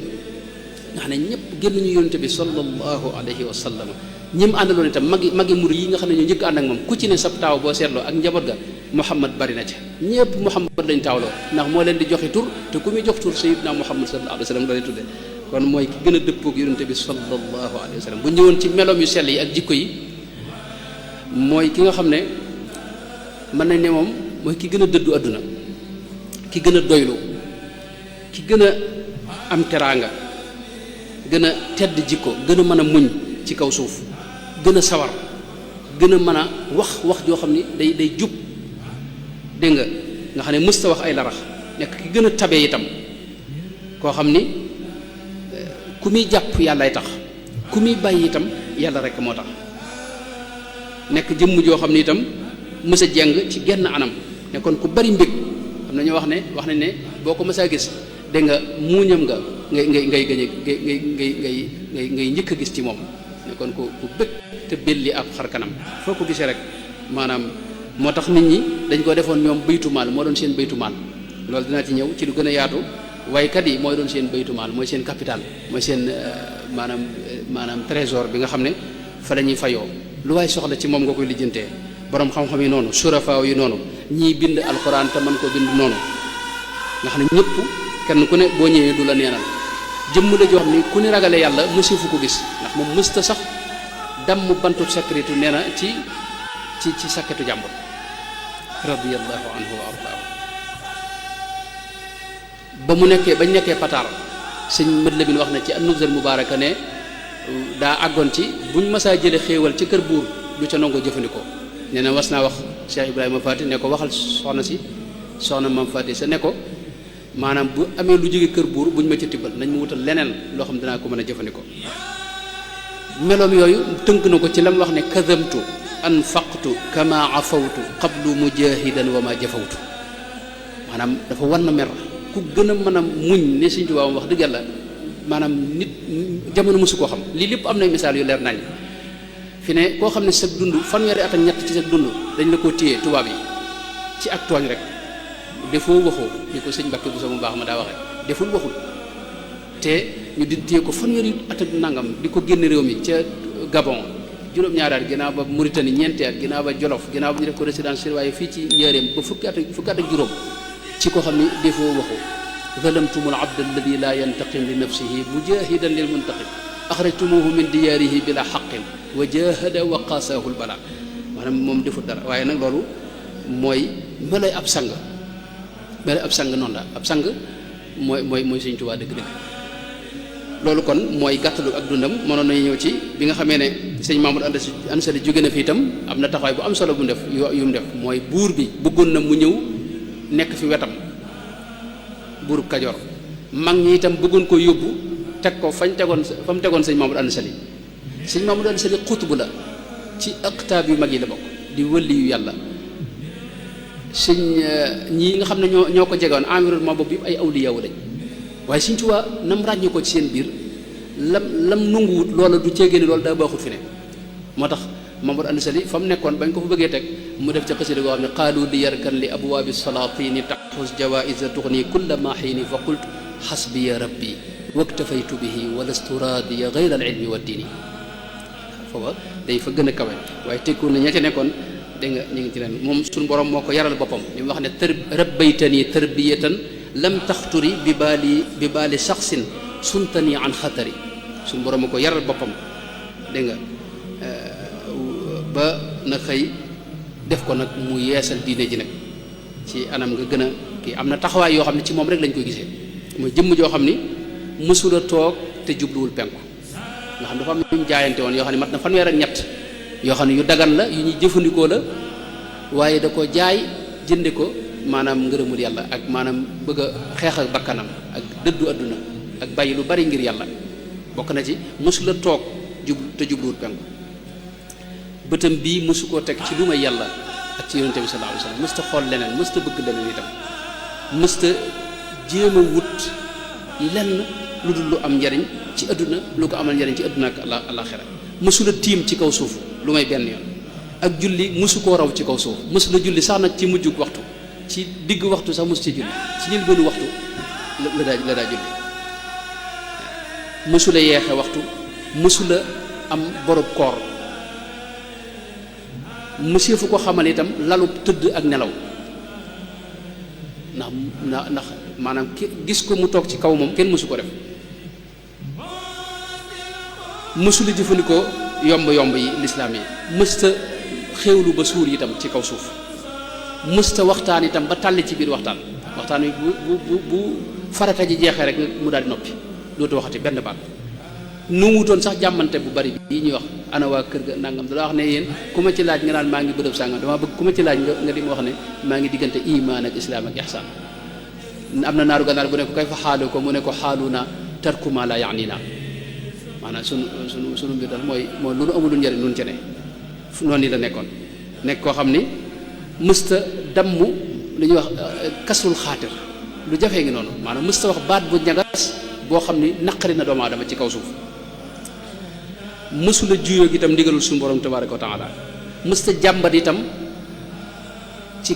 nga xam ne ñëpp génnuñu Yonent bi sallallahu alayhi wa sallam ñim àndaloon itam magi mur yi nga xam ne ñu njëkk ànd ak moom ku ci ne sab taaw boo seetloo ak njaboot ga Muhammad bari na ca ñëpp Muhammad lañ taawloo ndax moo leen di joxe tur te ku muy jox tur Sayyidina Muhammad sallallahu alayhi wa sallam la lay tudde kon mooy ki gën a dëppoog Yonent bi sallallahu alayhi wa sallam bu ñëwoon ci meloom yu sell yi ak jikko yi mooy ki nga xam ne mën nañ ne moom mooy ki gën a dëddu àdduna ki gën a doylu ki gën a am teraanga gën a tedd jikko gën a mën a muñ ci kaw suuf gën a sawar gën a mën a wax joo xam ni day jub dégg nga xam ne mësta wax ay larax nekk ki gën a tabee itam koo xam ni ku muy jàpp yàllaay tax ku muy bàyyi itam yàlla rek moo tax nekk jëmm joo xam ni itam mës a jeng ci genn anam nekkoon ku bari mbég am na ñoo wax nañ ne boo ko mës a gis dégg nga muuñam nga ngay njëkk a gis ci moom nekkoon ku bëgg te belli ab xar kanam foo ko gisee rek maanaam moo tax nit ñi dañ ko defoon ñoom baytumaal moo doon seen baytumaal loolu dinaa ci ñëw ci lu gën a yaatu waykat yi mooy doon seen baytumaal mooy seen capital mooy seen maanaam trésor bi nga xam ne fa la ñuy fayoo lu waay soxla ci moom nga koy lijjantee borom xam-xam yi noonu surafaaw yi noonu ñii bind alxuraan te mën koo bind noonu nga xam ne ñëpp kenn ku ne boo ñëwee du la neenal jëmm la joo xam ni ku ni ragale yàlla mësi fu ko gis ndax moom mësta sax damm bantu sakritu nee na ci sakketu jàmbur radiyallahu anhu wa ardaahu bañ nekkee pataar sëñ mët la bin wax na ci an-Nubzal Mubaaraka ne daa àggoon ci buñ masaa jële xéewal ci kër buur du ca nangoo jëfandikoo. nee na was naa wax Cheikh Ibrahima Fati ne ko waxal soxna Mam Fati sa ne ko maanaam bu amee lu jóge kër buur buñ ma ca tibbal nañ ma wutal leneen loo xam dinaa ko mën a jëfandikoo. meloom yooyu tënk na ko ci lam wax ne kadamtu anfaqtu kama afawtu qablu mujahidan wa ma jafawtu. maanaam dafa war na mer ku gën a mën a muñ ne Sëñ Tuubaa wax dëgg yàlla maanaam nit jamono mësu koo xam lii lépp am na misaal yu leer nañ fi ne koo xam ne sa dund fanweeri at ak ñett ci sa dund dañ la ko téye tubaab yi ci ak tooñ rek defoo waxoo ni ko sëñ Mbàkke bu sama baax ma daa waxee deful waxul te ñu di téye ko fanweeri at ak nangam di ko génn réew mi ca Gabon juróom-ñaari at ginnaaw ba Mauritanie ñeenti at ginnaaw ba Jolof ginnaaw ba ñu def ko résidence surveillée fii ci Njaaréem ba fukki at ak juróom ci ko xam ne defoo waxoo zalamtumul abd alladi la yantaqim li nafsihi mujahidan lil muntaqim axrajtumuhu min diyaarihi bila xaqin wa jahada wa qaasahu lbala maanaam moom defut dara waaye nag loolu mooy melay ab sang noonu la ab sang mooy Sëñ Tuubaa dëgg-dëgg. loolu kon mooy gàttalu ak dundam mënoon nañu ñëw ci bi nga xamee ne sëñ Mamadou Anta Sali jóge na fi itam am na taxawaay bu am solo bu mu def yu mu def mooy buur bi bëggoon na mu ñëw nekk fi wetam buurub Kajoor mag ñi itam bëggoon ko yóbbu teg ko fa mu tegoon sëñ Mamadou Anta Sali. sëñ Mamadou Anta Sali xutbu la ci aqtaab yu mag yi la bokk di wëlli yu yàlla sëñ ñii nga xam ne ñoo ko jegoon environnement boobu yëpp ay awliya lañ waaye Sëñ Tuubaa nam ràññee ko ci seen biir lam nunguwut loola du ceegéeni loolu daa baaxut fi ne moo tax Mamadou Anta Sali fa mu nekkoon bañ ko fa bëggee teg mu def ca xasida goo xam ne qaalu li yarkan li abwaabi salaatini taxus jawaïsa tuxni kulla ma xiini fa qultu xasbiya rabbi waktafaytu bihi wa lastu raadiya gayra al ilmi wa diini foofa day fa gën a kawe waaye tekkoon na ña ca nekkoon dégg nga ñu ngi ci leen moom suñu borom moo ko yaral boppam li mu wax ne rabbaytani tarbiyatan lam taxturi bi baali shaxsin suntani an xatari suñu borom moo ko yaral boppam dégg nga ba na xëy def ko nag mu yeesal diine ji nag ci anam nga gën a kii am na taxawaay yoo xam ne ci moom rek lañ koy gisee mooy jëmm joo xam ni mësula toog te jubluwul penku nga xam dafa am ñu jaayante woon yoo xam ne mat na fanweer ak ñett yoo xam ne yu dagan la yu ñuy jëfandikoo la waaye da ko jaay jënde ko maanaam ngërëmul yàlla ak maanaam bëgg a xeex ak bakkanam ak dëddu adduna ak bàyyi lu bari ngir yàlla bokk na ci mësula toog te jubluwul penku bëtam bii mësu koo teg ci lu may yàlla ak ci yonente bi sallallahu alayhi wasallam mësta xool leneen mësta bëgg leneen itam mësta jéem a wut lenn lu dul lu am njariñ ci adduna lu ko amal njariñ ci adduna ak alaxira mësula tiim ci kaw suuf lu may benn yoon ak julli mësu koo raw ci kaw suuf mësula julli sax nag ci mujjug waxtu ci digg waxtu sax mësu ci julli ci ñël benn waxtu la daa julli mësula yeexe waxtu mësula am borob koor monsieur fu ko xamal itam lalu tëdd ak nelaw ndax maanaam gis ko mu toog ci kaw moom kenn mësu ko def mësula jëfandikoo yomb yi lislaam yi mësta xéewlu ba suur itam ci kaw suuf mësta waxtaan itam ba tàlli ci biir waxtaan wi bu farata ji jeexee rek mu daal di noppi dootu waxati benn baat nu wutoon sax jàmmante bu bari bi yi ñuy wax ana waa kër ga nangam da la wax ne yéen ku ma ci laaj nga naan maa ngi bërëb sàngam dama bëgg ku ma ci laaj nga di ma wax ne maa ngi diggante iman ak islaam ak ihsaan am na naaru gànnaar bu ne ko kay fa xaalu ko mu ne ko xaalu na tarkuma la yaani na maanaam sunu mbir daal mooy lu nu amul njëriñ nun ci ne noonu ni la nekkoon nekk koo xam ni mësta damm lu ñuy wax kasrul xaatir lu jafee ngi noonu maanaam mësta wax baat bu ñagas boo xam ni naqari na doomu aadama ci kaw suuf mësula juyoo gi itam ndigalul suñu borom tabaraka wa taala mësta jàmbat itam ci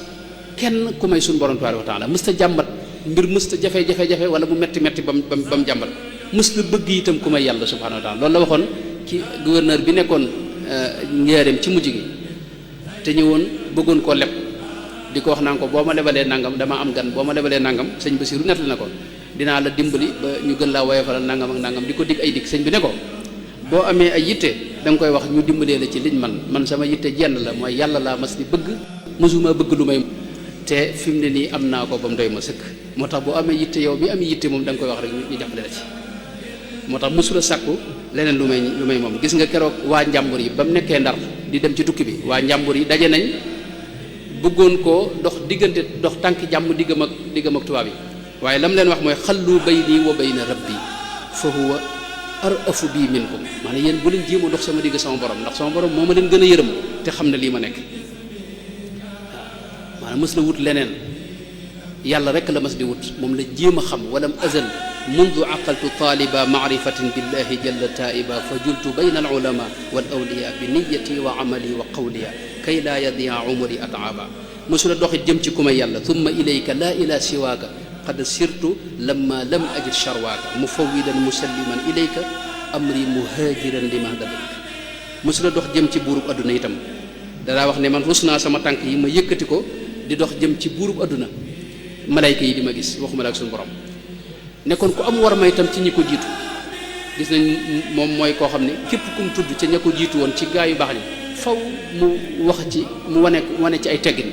kenn ku may suñu borom tabaraka wa taala mësta jàmbat mbir mësta jafe-jafe wala mu metti ba mu jàmbat mësta bëgg itam ku may yàlla subhanahu wa taala loolu la waxoon ci gouverneur bi nekkoon Njaaréem ci mujj gi te ñëwoon bëggoon koo leb di ko wax naan ko boo ma lebalee nangam dama am gan boo ma lebalee nangam sëñ Basiru nettali na ko dinaa la dimbali ba ñu gën laa woyofalal nangam ak nangam di ko dig ay dig sëñ bi ne ko boo amee ay yitte da nga koy wax ñu dimbalee la ci liñ man sama yitte jenn la mooy yàlla laa mas di bëgg mësuma bëgg lu may te fi mu ne nii am naa ko ba mu doy ma sëkk moo tax boo amee yitte yow mi am yitte moom da nga koy wax rek ñu jàppale la ci moo tax mësula sàkku leneen lu may moom. gis nga keroog waa njàmbur yi ba mu nekkee Ndar di dem ci tukki bi waa njàmbur yi daje nañ bëggoon koo dox tànk jàmm diggam ak tubaab yi waaye lam leen wax mooy xallu bayni wa bayna rabbi fa huwa arafu bii minkum maanaam yéen bu leen jéem a dox sama digg sama borom ndax sama borom moo ma leen gën a yërëm te xam na lii ma nekk maanaam mës la wut leneen yàlla rek la mas di wut moom la jéem a xam walam azal mundu aqaltu taaliba maarifatin billahi jalla taiba fa jultu bayna al ulama wal awliya bi niyati wa amali wa qawliya kay laa yadia umri ataaba mësula doxit jëm ci ku may yàlla thumma ilayka laa ila siwaaka qad sirtu lamma lam ajid sharwaaka mufawwidan musalliman ilayka amri muhajiran li mahdabik mësula dox jëm ci buurub adduna itam danaa wax ne man rus naa sama tànk yi ma yëkkati ko di dox jëm ci buurub adduna malayka yi di ma gis waxuma la ak suñu borom nekkoon ku am war ma itam ci ñi ko jiitu gis nañ moom mooy koo xam ne képp kum tudd ca ña ko jiitu woon ci gaa yu baax ñi faw mu wax ci mu wane ci ay teggin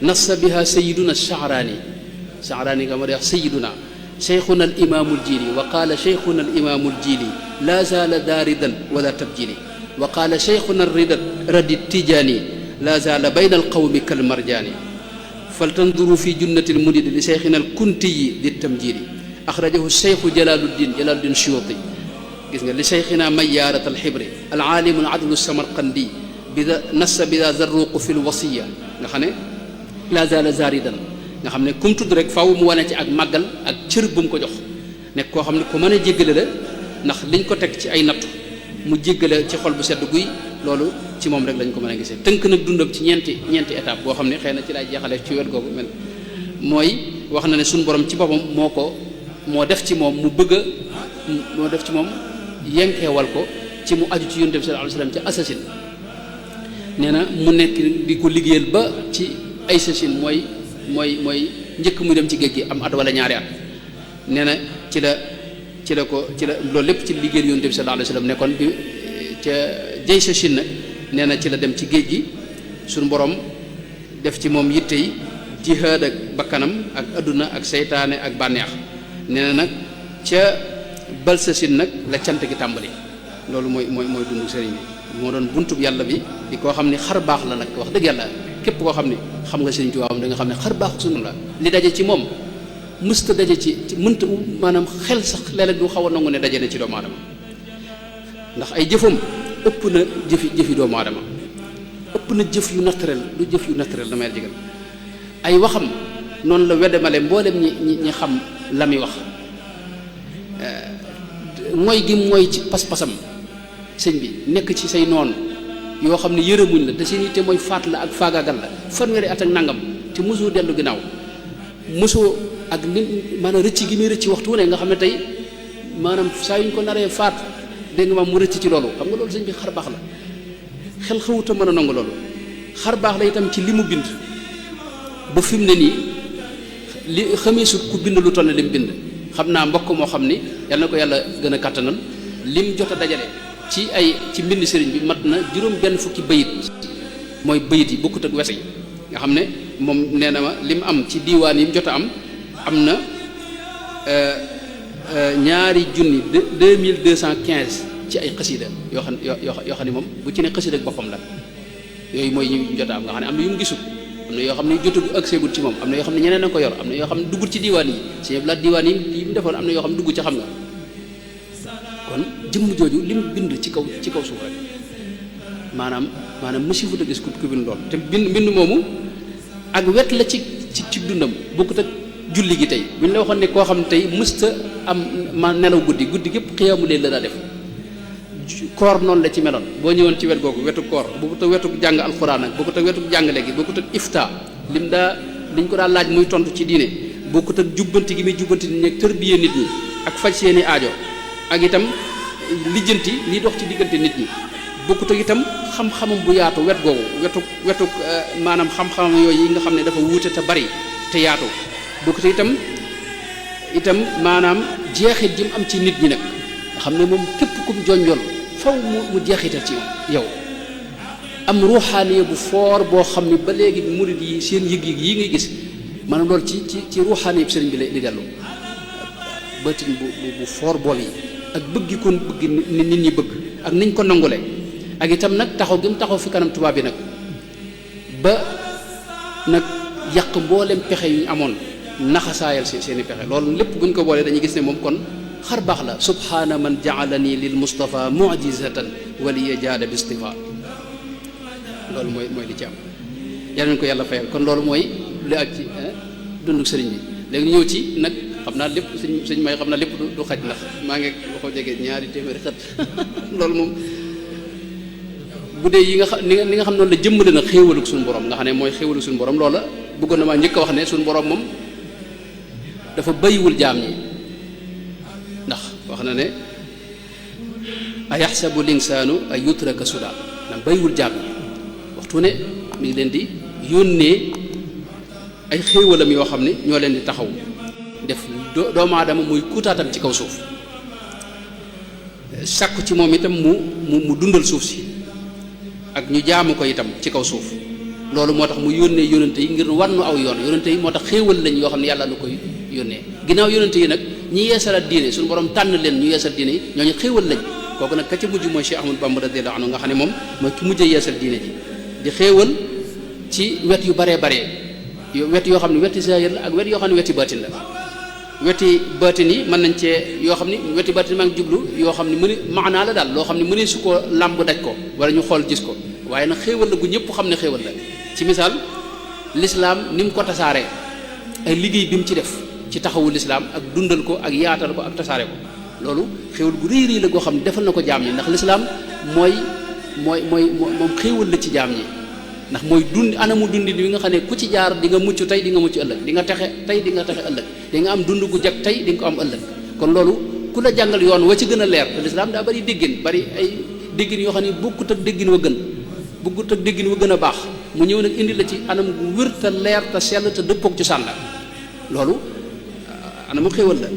nassa biha sayiduna Sha'rani nga ma di wax sayiduna cheikhuna al imaamu ljili wa qaala cheikhuna al imaamu ljili la zaala daaridan wala tabjili wa qaala cheikhuna radi tijaani la zaala bayna al qawmi kal marjaani faltanduru fi junnati al munid li cheikhina al kuntiyi di tamjili axrajahu cheikhu jalaaluddin suyuti gis nga li cheikhina mayyaarat al xibri al aalimu al adlu samarqandi bida nassa bida zarruqu fi l wasiya nga xam ne la zaala zaaridan nga xam ne kum tudd rek faw mu wane ci ak màggal ak cër bu mu ko jox nekk koo xam ne ku mën a jéggale la ndax liñ ko teg ci ay nattu mu jéggale ci xol bu sedd guy loolu ci moom rek lañ ko mën a gisee tënk nag dundam ci ñeenti étape boo xam ne xëy na ci laay jeexale ci wet googu mel mooy wax na ne suñu borom ci boppam moo def ci moom mu bëgg a moo def ci moom yenkeewal ko ci mu aju ci yonent bi sallallahu alayhi wasallam ci assasine nee na mu nekk di ko liggéeyal ba ci ay assasine mooy njëkk muy dem ci géej gi am at wala ñaari at nee na ci la loolu lépp ci liggéeyal yonent bi sallallahu alayhi wasallam nekkoon bi ca jay assasine nag nee na ci la dem ci géej gi suñu borom def ci moom yitte yi jihaad ak bakkanam ak adduna ak seytaane ak bànneex nee na nag ca balsasin nag la cant gi tàmbali loolu mooy dundu sëriñ bi moo doon buntub yàlla bi di koo xam ne xar baax la nag wax dëgg yàlla képp koo xam ne xam nga sëriñ Tuubaa da nga xam ne xar baax suñu la li daje ci moom mësta daje ci mënta maanaam xel sax léeg-léeg du xaw a nangu ne daje na ci doomu aadama ndax ay jëfam ëpp na jëfi doomu aadama ëpp na jëf yu naturel damay jigal ay waxam noonu la weddemale mboolem ñi xam la muy wax mooy gi mooy ci pas-pasam sëñ bi nekk ci say noonu yoo xam ne yërëmuñ la te seen yitte mooy faat la ak faagaagal la fanweeri at ak nangam te mosoo dellu ginnaaw mosoo ak ni maanaam rëcc gi muy rëcc waxtu wu ne nga xam ne tey maanaam saa yu ñu ko naree faat dégg nga maam mu rëcc ci loolu xam nga loolu sëñ bi xar baax la xel xawuta mën a nangu loolu xar baax la itam ci li mu bind ba fi mu ne nii li xamee sut ku bind lu toll ne lim bind xam naa mbokk moo xam ni yal na ko yàlla gën a kàttanal lim jot a dajale ci mbind sëriñ bi mat na juróom benn fukki bayit mooy bayit yi bokkut ak wese yi nga xam ne moom nee na ma lim am ci diiwaan yi mu jot a am na 2215 ci ay xasida yoo xam ne moom bu ci ne xasida ak boppam la yooyu mooy ñu jot a am nga xam ne am na yu mu gisul am na yoo xam ne jotu ak seegul ci moom am na yoo xam ne ñeneen a ko yor am na yoo xam ne duggul ci diiwaan yi sëñ Abdou Lahad diiwaan yi mu defoon am na yoo xam ne dugg ci xam nga kon jëmm jooju li mu bind ci kaw suuf rek maanaam mësifut a gis ku bind lool te bind moomu ak wet la ci dundam bokkut ak julli gi tey bu ñu la waxoon ne koo xam ne tey mësta am ma nelaw guddi gépp xiyaamu leen la daa def koor noonu la ci meloon boo ñëwoon ci wet googu wetu koor bokkut ak wetu jàng alxuraan ak bokkut ak wetu jàngale gi bokkut ak ifta liñ ko daa laaj muy tontu ci diine bokkut ak jubbanti gi muy jubbanti nit ñi ak tërbiyee nit ñi ak faj seeni aajo ak itam lijjanti liy dox ci diggante nit ñi bokkut ak itam xam-xamam bu yaatu wet googu wetu maanaam xam-xamam yooyu yi nga xam ne dafa wuute te bari te yaatu bokkut ak itam maanaam jeexit ji mu am ci nit ñi nag nga xam ne moom képp kum jonjol faw mu jeexital ci yow am ruuxaaniya bu foor boo xam ne ba léegi murid yi seen yëg-yëg yi ngay gis maanaam loolu ci ruuxaaniya bi sëriñ bi li dellu bëtin bu foor bool yi ak bëggi kon bëgg nit ñi bëgg ak niñ ko nangule ak itam nag taxaw gi mu taxaw fi kanam tubaab bi nag ba nag yàq mboolem pexe yu ñu amoon naxasaayal seeni pexe loolu lépp buñ ko boolee dañuy gis ne moom kon xar baax la subhaana man ja'alani lil mustafa mu'jizatan waliya jaada bi istifa loolu mooy li ci am yàlla nañ ko yàlla fayal kon loolu mooy li ak ci dundu sëriñ bi léegi ñëw ci nag xam naa lépp sëñ may xam naa lépp du xaj ndax maa ngi waxoo jege 200 xët loolu moom bu dee yi nga xam ni nga xam noonu la jëmmale na xéewalug suñu borom nga xam ne mooy xéewalug suñu borom loola bëggoon na maa njëkk a wax ne suñu borom moom dafa bayiwul jaam ñi ndax wax na ne ayaxsabu linsaanu ay yutraka suda ndax bayiwul jaam ñi waxtu ne mi ngi leen di yónnee ay xéewalam yoo xam ne ñoo leen di taxaw def doomu aadama muy kutaatam ci kaw suuf sàkku ci moom itam mu dundal suuf si ak ñu jaamu ko itam ci kaw suuf loolu moo tax mu yónnee yónnante yi ngir wannu aw yoon yónnante yi moo tax xéewal lañ yoo xam ne yàlla lu koy yónnee ginnaaw yónnante yi nag ñi yeesalaat diine suñu borom tànn leen ñu yeesal diine yi ñooñu xéewal lañ kooku nag ka ca mujj mooy Cheikh Ahmadou Bamba radiyallahu anhu nga xam ne moom mooy ki mujjee yeesal diine ji di xéewal ci wet yu baree baree wet yoo xam ne weti zahir la ak wet yoo xam ne weti baatin la weti baatin yi mën nañ cee yoo xam ne weti baatin maa ngi jublu yoo xam ne maanaa la daal loo xam ne mënee su ko làmb daj ko wala ñu xool gis ko waaye nag xéewal la gu ñëpp xam ne xéewal la ci misaal lislaam ni mu ko tasaaree ay liggéey bi mu ci def ci taxawu lislaam ak dundal ko ak yaatal ko ak tasaare ko loolu xéewal gu rëy rëy la goo xam ne defal na ko jaam ñi ndax lislaam moom xéewal la ci jaam ñi ndax mooy dund anamu dundi wi nga xam ne ku ci jaar di nga mucc tey di nga mucc ëllëg di nga texe tey di nga texe ëllëg di nga am dund gu jag tey di nga ko am ëllëg kon loolu ku la jàngal yoon wa ci gën a leer te lislaam daa bari déggin bari ay déggin yoo xam ne bokkut ak déggin wa gën bokkut ak déggin wa gën a baax mu ñëw nag indi la ci anam gu wér te leer te sell te dëppook ci sànna loolu anamu xéewal la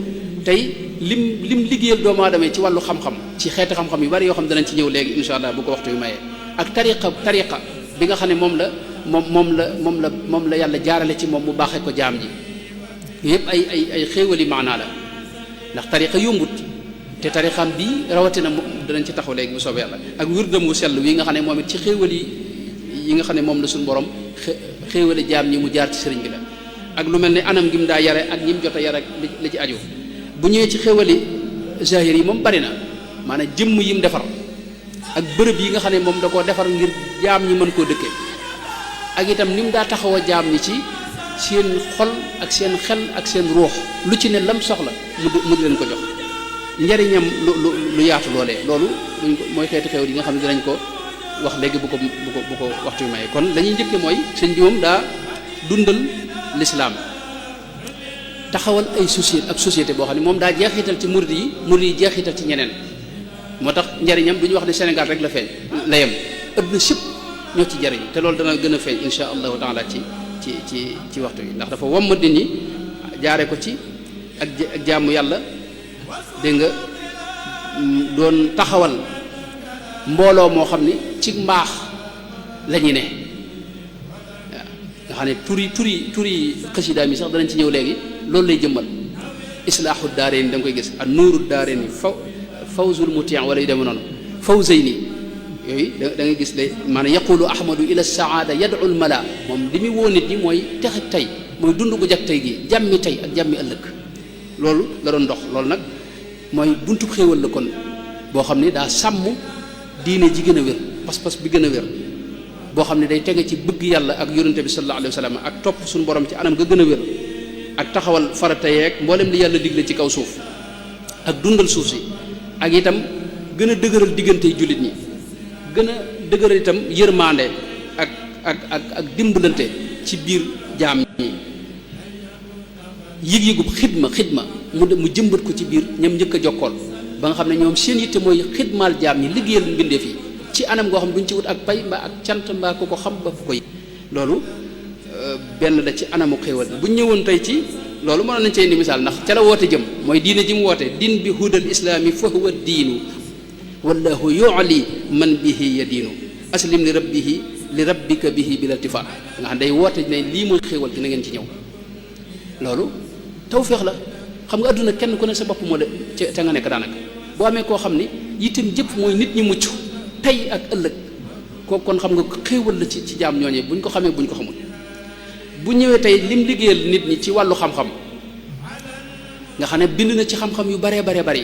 tey lim liggéeyal doomu aadama ci wàllu xam-xam ci xeeti xam-xam yu bari yoo xam danañ ci ñëw léegi insha allah bu ko waxtu yu mayee ak tariqa bi nga xam ne moom la yàlla jaarale ci moom mu baaxee ko jaam ji yëpp ay xéewali maanaa la ndax tariqa yombut te tariqam bi rawatina danañ ci taxaw léegi bu soobee yàlla ak wirdam wu sell wi nga xam ne moom it ci xéewali yi nga xam ne moom la suñu borom xéewali jaam ñi mu jaar ci sëriñ bi la ak lu mel ne anam gi mu daa yare ak ñi mu jot a yare ak li ci aju bu ñëwee ci xéewali zahir yi moom bari na maanaam jëmm yi mu defar ak bërëb yi nga xam ne moom da koo defar ngir jaam ñi mën koo dëkkee ak itam ni mu daa taxaw a jaam ñi ci seen xol ak seen xel ak seen ruux lu ci ne lam soxla mu di leen ko jox njariñam lu yaatu loolee loolu mooy xeeti xew yi nga xam ne dinañ ko wax léegi bu ko waxtu maye kon la ñuy njëkke mooy sëñ bi moom daa dundal lislaam taxawal ay société boo xam ne moom daa jeexital ci murid yi jeexital ci ñeneen moo tax njariñam du ñu wax ne Sénégal rek la feeñ la yem ëdduna sëpp ñoo ci jariñ te loolu dana gën a feeñ insha allahu taala ci waxtu yi ndax dafa wommat nit ñi jaare ko ci ak jaamu yàlla dégg nga doon taxawal mbooloo moo xam ni ci mbaax la ñu ne waaw nga xam ne turi xasidaam yi sax danañ ci ñëw léegi loolu lay jëmmal islaahu daarayni da nga koy gis ak nuuru daarayni fawzul muti' wala yu demee noonu fawzayni yooyu da ngay gis de maanaam yaqulu ahmadu ila saada yad'u al mala moom li muy woo nit ñi mooy texe tey mooy dund gu jag tey gi jàmmi tey ak jàmmi ëllëg loolu la doon dox loolu nag mooy buntu xéewal la kon boo xam ne daa sàmm diine ji gën a wér pas-pas bi gën a wér boo xam ne day tege ci bëgg yàlla ak yonente bi sallallahu alayhi wa sallam ak topp suñu borom ci anam ga gën a wér ak taxawal farata yeeg mboolem li yàlla digle ci kaw suuf ak dundal suuf si ak itam gën a dëgëral diggante jullit ñi gën a dëgëral itam yërmande ak dimbalante ci biir jaam ñi yëg-yëgub xidma mu jëmbat ko ci biir ñam njëkk a jokkool ba nga xam ne ñoom seen yitte mooy xidmaal jaam ñi liggéeyal mbindeef yi ci anam goo xam duñ ci wut ak pay mbaa ak cant mbaa ku ko xam ba fu koy loolu benn la ci anamu xéewal bu ñu ñëwoon tey ci loolu mënoon nañ cee indi misaal ndax ca la woote jëm mooy diine ji mu woote din bi hudal islaami fa huwa diinu wallahu yu'li man bihi yadiinu aslim li rabbika bihi bil iltifaa nga xam day woote ne lii mooy xéewal gi na ngeen ci ñëw loolu tawféex la xam nga adduna kenn ku ne sa bopp moo de ca nga nekk daanaka boo amee koo xam ni itam jëpp mooy nit ñi mucc tey ak ëllëg kooku kon xam nga xéewal la ci jaam ñooñee buñ ko xamee buñ ko xamul. bu ñëwee tey lim liggéeyal nit ñi ci wàllu xam-xam nga xam ne bind na ci xam-xam yu baree bari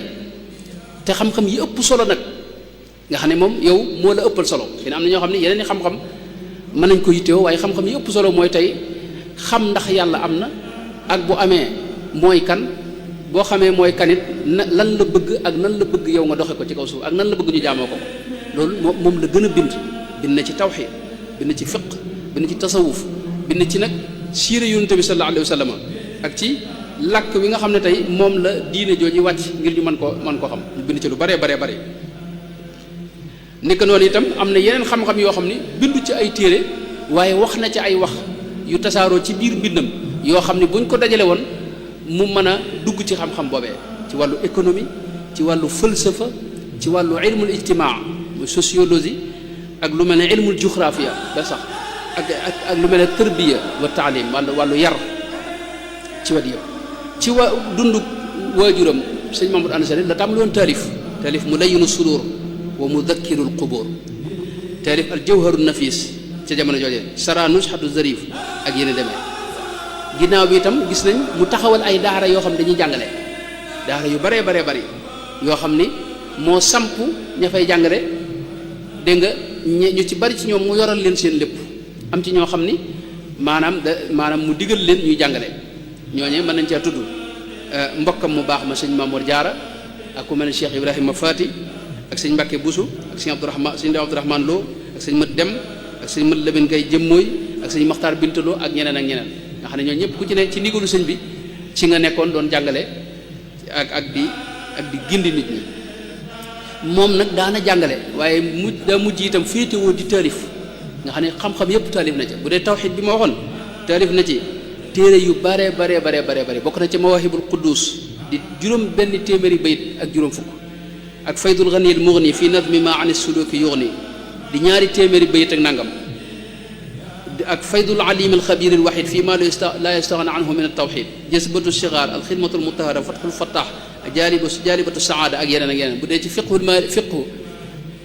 te xam-xam yi ëpp solo nag nga xam ne moom yow moo la ëppal solo dina am na ñoo xam ne yeneen i xam-xam mën nañ ko yittewoo waaye xam-xam yi ëpp solo mooy tey xam ndax yàlla am na ak bu amee mooy kan boo xamee mooy kanit na lan la bëgg ak nan la bëgg yow nga doxe ko ci kaw suuf ak nan la bëgg ñu jaamoo ko loolu moom la gën a bind na ci tawxiid bind ci fiqh bind ci tasawuf bind ci nag siira yonent bi sallallahu alayhi wa sallam ak ci làkk wi nga xam ne tey moom la diine jooju wàcc ngir ñu mën koo xam ñu bind ci lu baree nekk noonu itam am na yeneen xam-xam yoo xam ni bindu ci ay téere waaye wax na ci ay wax yu tasaaroo ci biir mbindam yoo xam ni buñ ko dajale woon mu mën a dugg ci xam-xam boobee ci wàllu économie ci wàllu falsafa ci wàllu ilmul ijtimaa muy sociologie ak lu mel ne ilmul géographia ba sax ak lu mel ne tërbiya wa taalim wàllu yar ci wet yëpp ci dundu waajuram sëñ Mamadou Anta Sali la tàmbali woon taalif Mulayyinu Sudur wa Mudakkirul Qubur taalif al Jawharu Nafis ca jamono jooje Sara Nushatu Zarif ak yeneen demee ginnaaw bi itam gis nañ mu taxawal ay daara yoo xam ne dañuy jàngale daara yu baree bari yoo xam ni moo samp ña fay jàngale dégg nga ñu ci bari ci ñoom mu yoral leen seen lépp am ci ñoo xam ni maanaam mu digal leen ñuy jàngale ñooñee mën nañ cee tudd mbokkam mu baax ma sëñ Mamour Diarra ak ku mel ne Cheikh Ibrahima Fati ak sëñ Mbacke Boussou ak sëñ Abdourahmane Lo ak sëñ Mat Dem ak sëñ Mat Labine Gaye Jëmmooy ak sëñ Makhtar Bintaloo ak ñeneen nga xam ne ñoo ñëpp ku ci ne ci ndigalu sëñ bi ci nga nekkoon doon jàngale ak di gindi nit ñi moom nag daana jàngale waaye daa mujj itam féetewoo di taalif nga xam ne xam-xam yëpp taalif na ca bu dee tawxiid bi ma waxoon taalif na ci téere yu bare bokk na ci Mawaahibul Quddus di juróom benn téeméeri bayit ak juróom fukk ak Faydul Ghaniyil Mughni fi nadmi ma an suluki yughni di ñaari téeméeri bayit ak nangam ak Faydul Alim al Khabir al Wahid fi ma la yastaghna anhu min al tawhid Jazbatu Shighar al Khidmatu al Mutahhara Fathul Fattah Jalibatu Saada ak yeneen bu dee ci fiqhu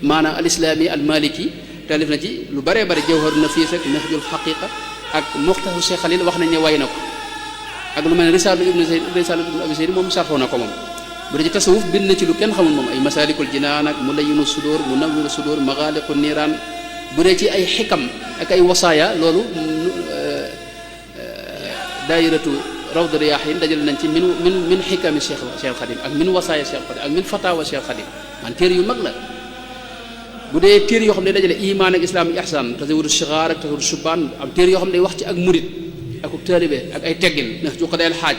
maanaam al islami al maliki taalif na ci lu baree bari Jawharu Nafis ak Nahjul Haqiqa ak Mukhtasar Cheikh Khalil wax nañ ne way na ko ak lu mel ne Risala ibn Abi Zayd moom sarxoo na ko moom bu dee ci tasawuf bind na ci lu kenn xamul moom ay Masalikul Jinaan ak Mulayyinu Sudur Munawwiru Sudur Maghaliqu Niran bu dee ci ay xikam ak ay wasaaya loolu daayiratu Rawdu Riyaahin dajal nañ ci min xikami Cheikh Khadim ak min wasaaya Cheikh Khadim ak min fatawa Cheikh Khadim man téere yu mag la bu dee téere yoo xam ne dajale iman ak islam ak ihsan tasawudu shigar ak tasawudu shubban am téere yoo xam ne wax ci ak murid ak taalibe ak ay teggin ndax ju ko deel xaaj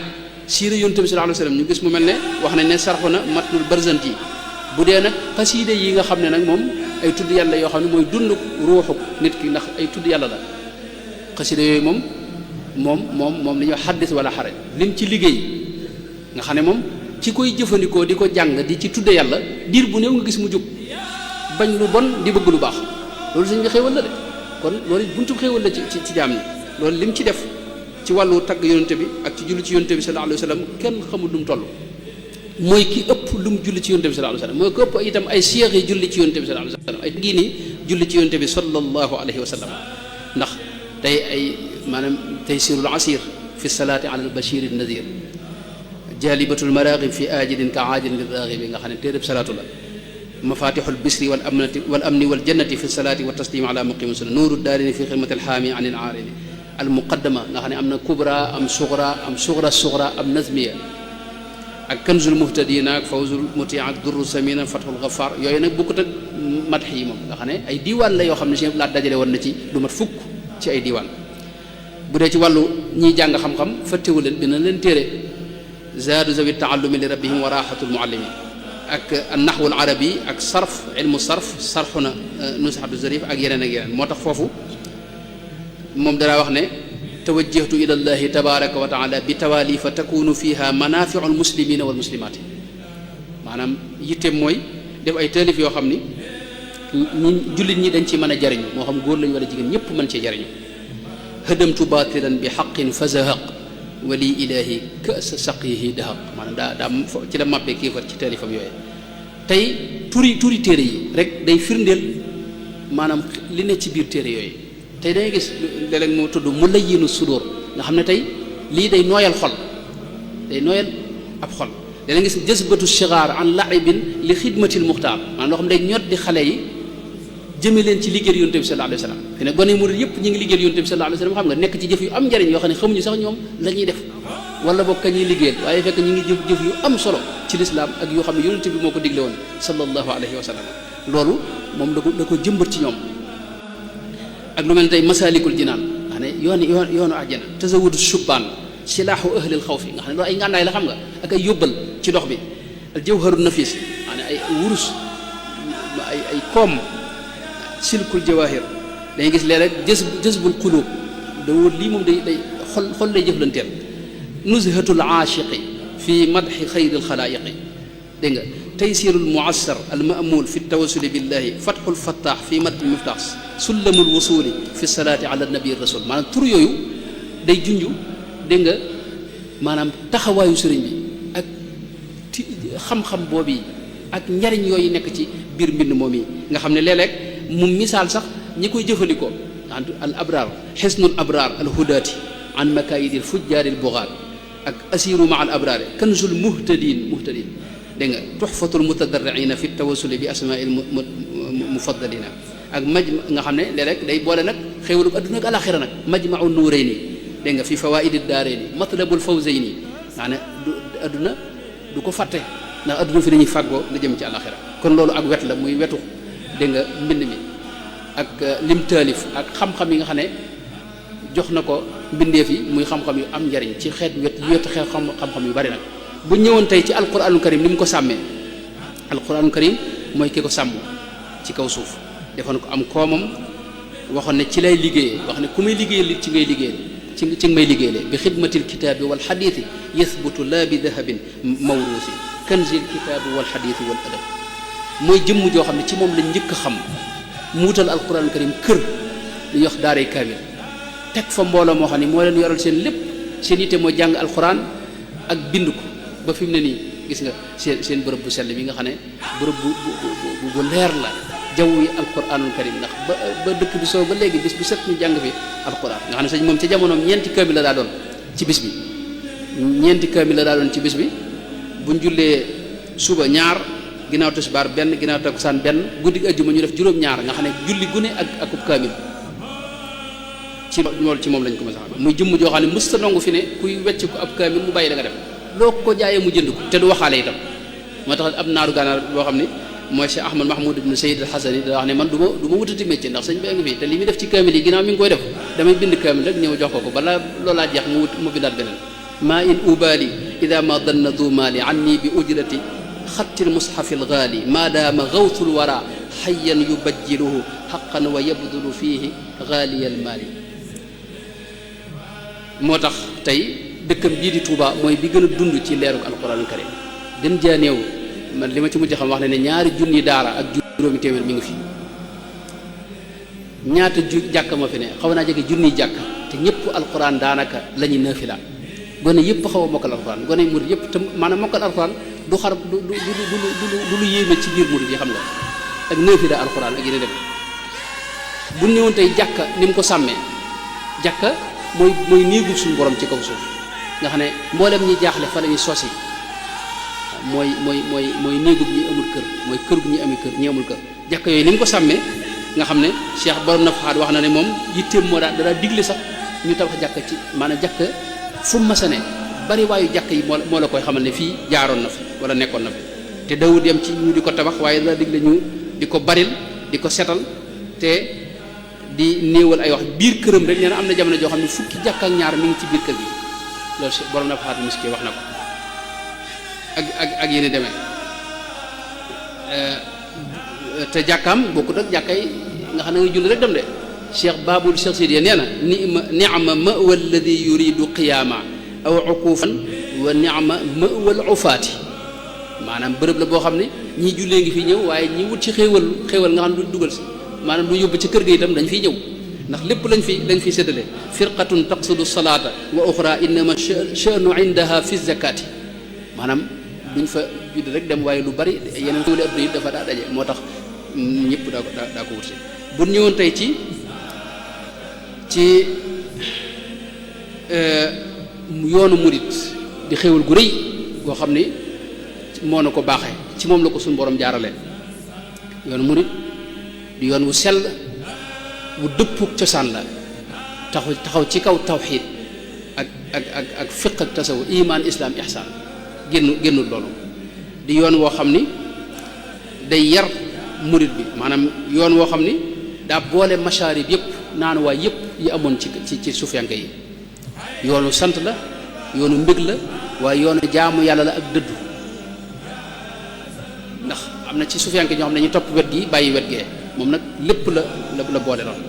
siira yonent bi sallallahu alayhi wasallam ñu gis mu mel ne wax nañ ne sarxu na matnul Barzanji bu dee nag xasiide yi nga xam ne nag moom ay tudd yàlla yoo xam ne mooy dund ruuxu nit ki ndax ay tudd yàlla la xasiide yooyu moom li ñuy wax xaddis wala xaraj lim ci liggéey nga xam ne moom ci koy jëfandikoo di ko jàng di ci tudde yàlla diir bu néew nga gis mu jub bañ lu bon di bëgg lu baax loolu sëñ bi xéewal la de kon loolu buntu xéewal la ci jaam ñi loolu lim ci def ci wàllu tagg yonente bi ak ci julli ci yonente bi sallallahu alayhi wa sallam kenn xamul lu mu toll mooy ki ëpp lu mu julli ci yonente bi sallallahu alayhi wa sallam mooy ki ëpp itam ay seex yi julli ci yonente bi sallallahu alayhi wa sallam ay gii nii julli ci yonente bi sallallahu alayhi wa sallam ndax tey ay maanaam taysirul asir fi salaati ala al bashir an nadir jalibatul maraqib fi ajilin ka ajilin liraghibi nga xam ne téereb salaatu la mafatixul bisri wal amni wal jannati fi salaati wa taslim ala muqimi sunna nuuru daarini fi xidmati alxaami an il aarini al muqaddama nga xam ne am na kubra am sugra am nazmiya ak kanzul muhtadina ak fawzul muti ak durru samina fathul ghaffar yooyu nag bokkut ak madx yi moom nga xam ne ay diiwaan la yoo xam ne si laa dajale woon na ci lu mat fukk ci ay diiwaan bu dee ci wàllu ñiy jàng xam-xam fàttewu leen dina leen téere zaadu zawi taallumi li rabbihim wa raxatul muallimin ak naxwul arabi ak ilmu sarxu na Nusxatu Zarif ak yeneen moo tax foofu moom danaa wax ne tawajjahtu ila llahi tabaraka wa taala bi tawaalifa takunu fiha manafiu lmuslimina wal muslimaati maanaam yitteem mooy def ay taalif yoo xam ni jullit ñi dañ ci mën a jariñu moo xam góor lañu wala jigéen ñëpp mën cee jariñu hadamtu batilan bi xaqin fa zahaq wali ilahi kasa saqihi dahaq maanaam daa ci la mappee kii ci taalifam yooyu tey turi téere yi rek day firndeel maanaam li ne ci biir téere yooyu tey dangay gis léeg-léeg moo tudd mu layyinu sudóor nga xam ne tey lii day nooyal xol day nooyal ab xol dana gis jësbatu sigaar an laibin li xidmatil muxtaar maanaam loo xam ne day ñot di xale yi jëme leen ci liggéeyal yonent bi sallallahu alayhi wa sallam fi ne gone murid yëpp ñi ngi liggéeyal yonent bi sallallahu alayhi wa sallam xam nga nekk ci jëf yu am njariñ yoo xam ne xamuñu sax ñoom la ñuy def wala boog ka ñuy liggéeyal waaye fekk ñi ngi jëf yu am solo ci lislaam ak yoo xam ne yonent bi moo ko digle woon sallallahu alayhi wa sallam loolu moom da ko jëmbat ci ñoom ak lu mel ne tey masalikul jinaan nga xam ne yoonu àjjana tazawudu shubbaan silaahu ahlil xawfi nga xam ne loolu ay ngànnaay la xam nga ak ay yóbbal ci dox bi al jawharu nafis nga xam ne ay wurus ay koom silkul jawahir dañuy gis léeg rek jësbul qulub da wóor lii moom day xol lay jëflanteel nuzhatul aashiqi fi madxi xayril xalaayiqi dégg nga taysirul muassar al maamul fi tawasuli billahi fatxul fattaax fi mat miftaax sullamul wusuli fi salaati ala nabi rasul maanaam tur yooyu day junju dégg nga maanaam taxawaayu sëriñ bi ak xam-xam boobu ak njariñ yooyu nekk ci biir mbind moom yi nga xam ne léeg-léeg mu misaal sax ñi koy jëfandikoo al abraar xisnul abraar al hudaati an makaayidil fujjaaril bugaat ak asiru ma al abraar kanzul muhtadin dégg nga tuxfatul mutadarriina fi tawasuli bi asmail mufaddalina ak nga xam ne léeg-léeg day boole nag xéewalu adduna ak alaxira nag majmau nuurayni dégg nga fi fawaidi daarayni matlabul fawzayni nga ne adduna du ko fàtte ndax adduna fi dañuy fàggoo la jëm ci alaxira kon loolu ak wet la muy wetu dégg nga mbind mi ak lim taalif ak xam-xam yi nga xam ne jox na ko mbindeef yi muy xam-xam yu am njariñ ci xeet wetu xeet xam-xam yu bari nag bu ñëwoon tey ci alquranul karim ni mu ko sàmmee alquranul karim mooy ki ko sàmm ci kaw suuf defoon ko am koomam waxoon ne ci lay liggéeyee wax ne ku may liggéeyal li ci ngay liggéeyal ci may liggéeyale bi xidmatil kitaabi wal xadiiti yathbutu laa bi dahabin mawruusi kanzil kitaabi wal xadiiti wal adab mooy jëmm joo xam ne ci moom lañ njëkk a xam mu wutal alquranul karim kër lu ñuy wax daaray kaamil teg fa mbooloo moo xam ne moo leen yoral seen lépp seen yitte mooy jàng alquran ak bind ko ba fi mu ne nii gis nga seen bërëb bu sell bi nga xam ne bërëb bu leer la jaww yi alquranul karim ndax ba dëkk bi soo ba léegi bis bu set ñu jàng fi alquran nga xam ne sëñ moom ca jamonoom ñeenti kaamil la daa doon ci bis bi buñ jullee suba ñaar ginnaaw tisbaar benn ginnaaw takkusaan benn guddi ajjuma ñu def juróom-ñaar nga xam ne julli gune ak akub kaamil ci loolu ci moom lañ ko mos a xam muy jëmm joo xam ne mës ta nangu fi ne kuy wecc ko ab kaamil mu bàyyi la nga def loo ko jaayee mu jënd ko te du waxaale itam moo tax ab naaru gànnaar boo xam ne mooy Cheikh Ahmad Mahmoud ibn Sayyid al-Hasani da wax ne man du ma wutati métier ndax sëñ bi ngi fii te li muy def ci kaamil yi ginnaaw mi ngi koy def damay bind kaamil rek ñëw jox ko balaa loolaa jeex mu bindaat beneen ma in ubali ida ma danna du maali anni bi ujrati xattil mushafil gaali maadaama gawtul wara xayyan yubajjiluhu xaqan wa yabdulu fiihi gaaliyal maali moo tax tey dëkkam bii di Touba mooy bi gën a dund ci leerug alquranul karim gën jaa néew man li ma ci mujj xam wax ne ne ñaari junni daara ak juróomi téeméer mi ngi fi ñaata jàkk ma fi ne xaw naa jege junniy jàkk te ñëpp alquran daanaka la ñuy naafila gone yëpp xaw a mokkal alquran gone murid yëpp te maanaam mokkal alquran du xar du lu yéeme ci biir murid yi xam nga ak naafila alquran ak yeneen dem bu ñëwoon tey jàkka ni mu ko sàmmee jàkka mooy néegu suñu borom ci kaw suuf nga xam ne mboolem ñi jaaxle fa la ñuy sosi mooy néegub ñi amul kër mooy kër gu ñi ami kër ñi amul kër jàkka yooyu ni mu ko sàmmee nga xam ne Cheikh borom na faxaat wax na ne moom yitteem moo daa digle sax ñu tabax jàkka ci maanaam jàkka fu mu masa ne bari waayu jàkk yi moo la koy xamal ne fii jaaroon na fi wala nekkoon na fi te dawut yam ci ñu di ko tabax waaye daa digle ñu di ko baril di ko setal te di néewal ay wax biir këram rek nee na am na jamono joo xam ne fukki jàkk ak ñaar mi ngi ci biir kër gi loolu borom na faxaat miski wax na ko ak yéen demee te jàkkaam bokkut ak jàkkay nga xam ne nga julli rek dem de cheikh babul cheikh Sidiya nee na ni'ma mawa alladi yuridu qiyaama aw uqufan wa ni'ma mawa al ufaati maanaam bërëb la boo xam ne ñii jullee ngi fi ñëw waaye ñi wut ci xéewal nga xam ne du dugal si maanaam du yóbbu ci kër ga itam dañ fiy ñëw ndax lépp lañ fiy séddale firqatun taqsudu salaata wa uxra innama sha'nu indaha fi zakati maanaam duñ fa judd rek dem waaye lu bari yeneen xéwali adduna yi dafa daa daje moo tax ñëpp daa ko wut si bu ñëwoon tey ci yoonu murit di xéwal gu rëy goo xam ni moo na ko baaxee ci moom la ko suñu borom jaarale yoonu murit di yoon wu sell wu dëppuk cosaan la taxaw ci kaw tawxiid ak fiq ak tasawu iman islam ihsaan génnul loolu di yoon woo xam ni day yar murit bi maanaam yoon woo xam ni daa boole masharib yëpp naan waay yëpp yi amoon ci suufiyanke yi yoonu sant la yoonu mbég la waaye yoonu jaamu yàlla la ak dëddu ndax am na ci suufiyanke ñoo xam ne ñu topp wet gi bàyyi wet gee moom nag lépp la boole lool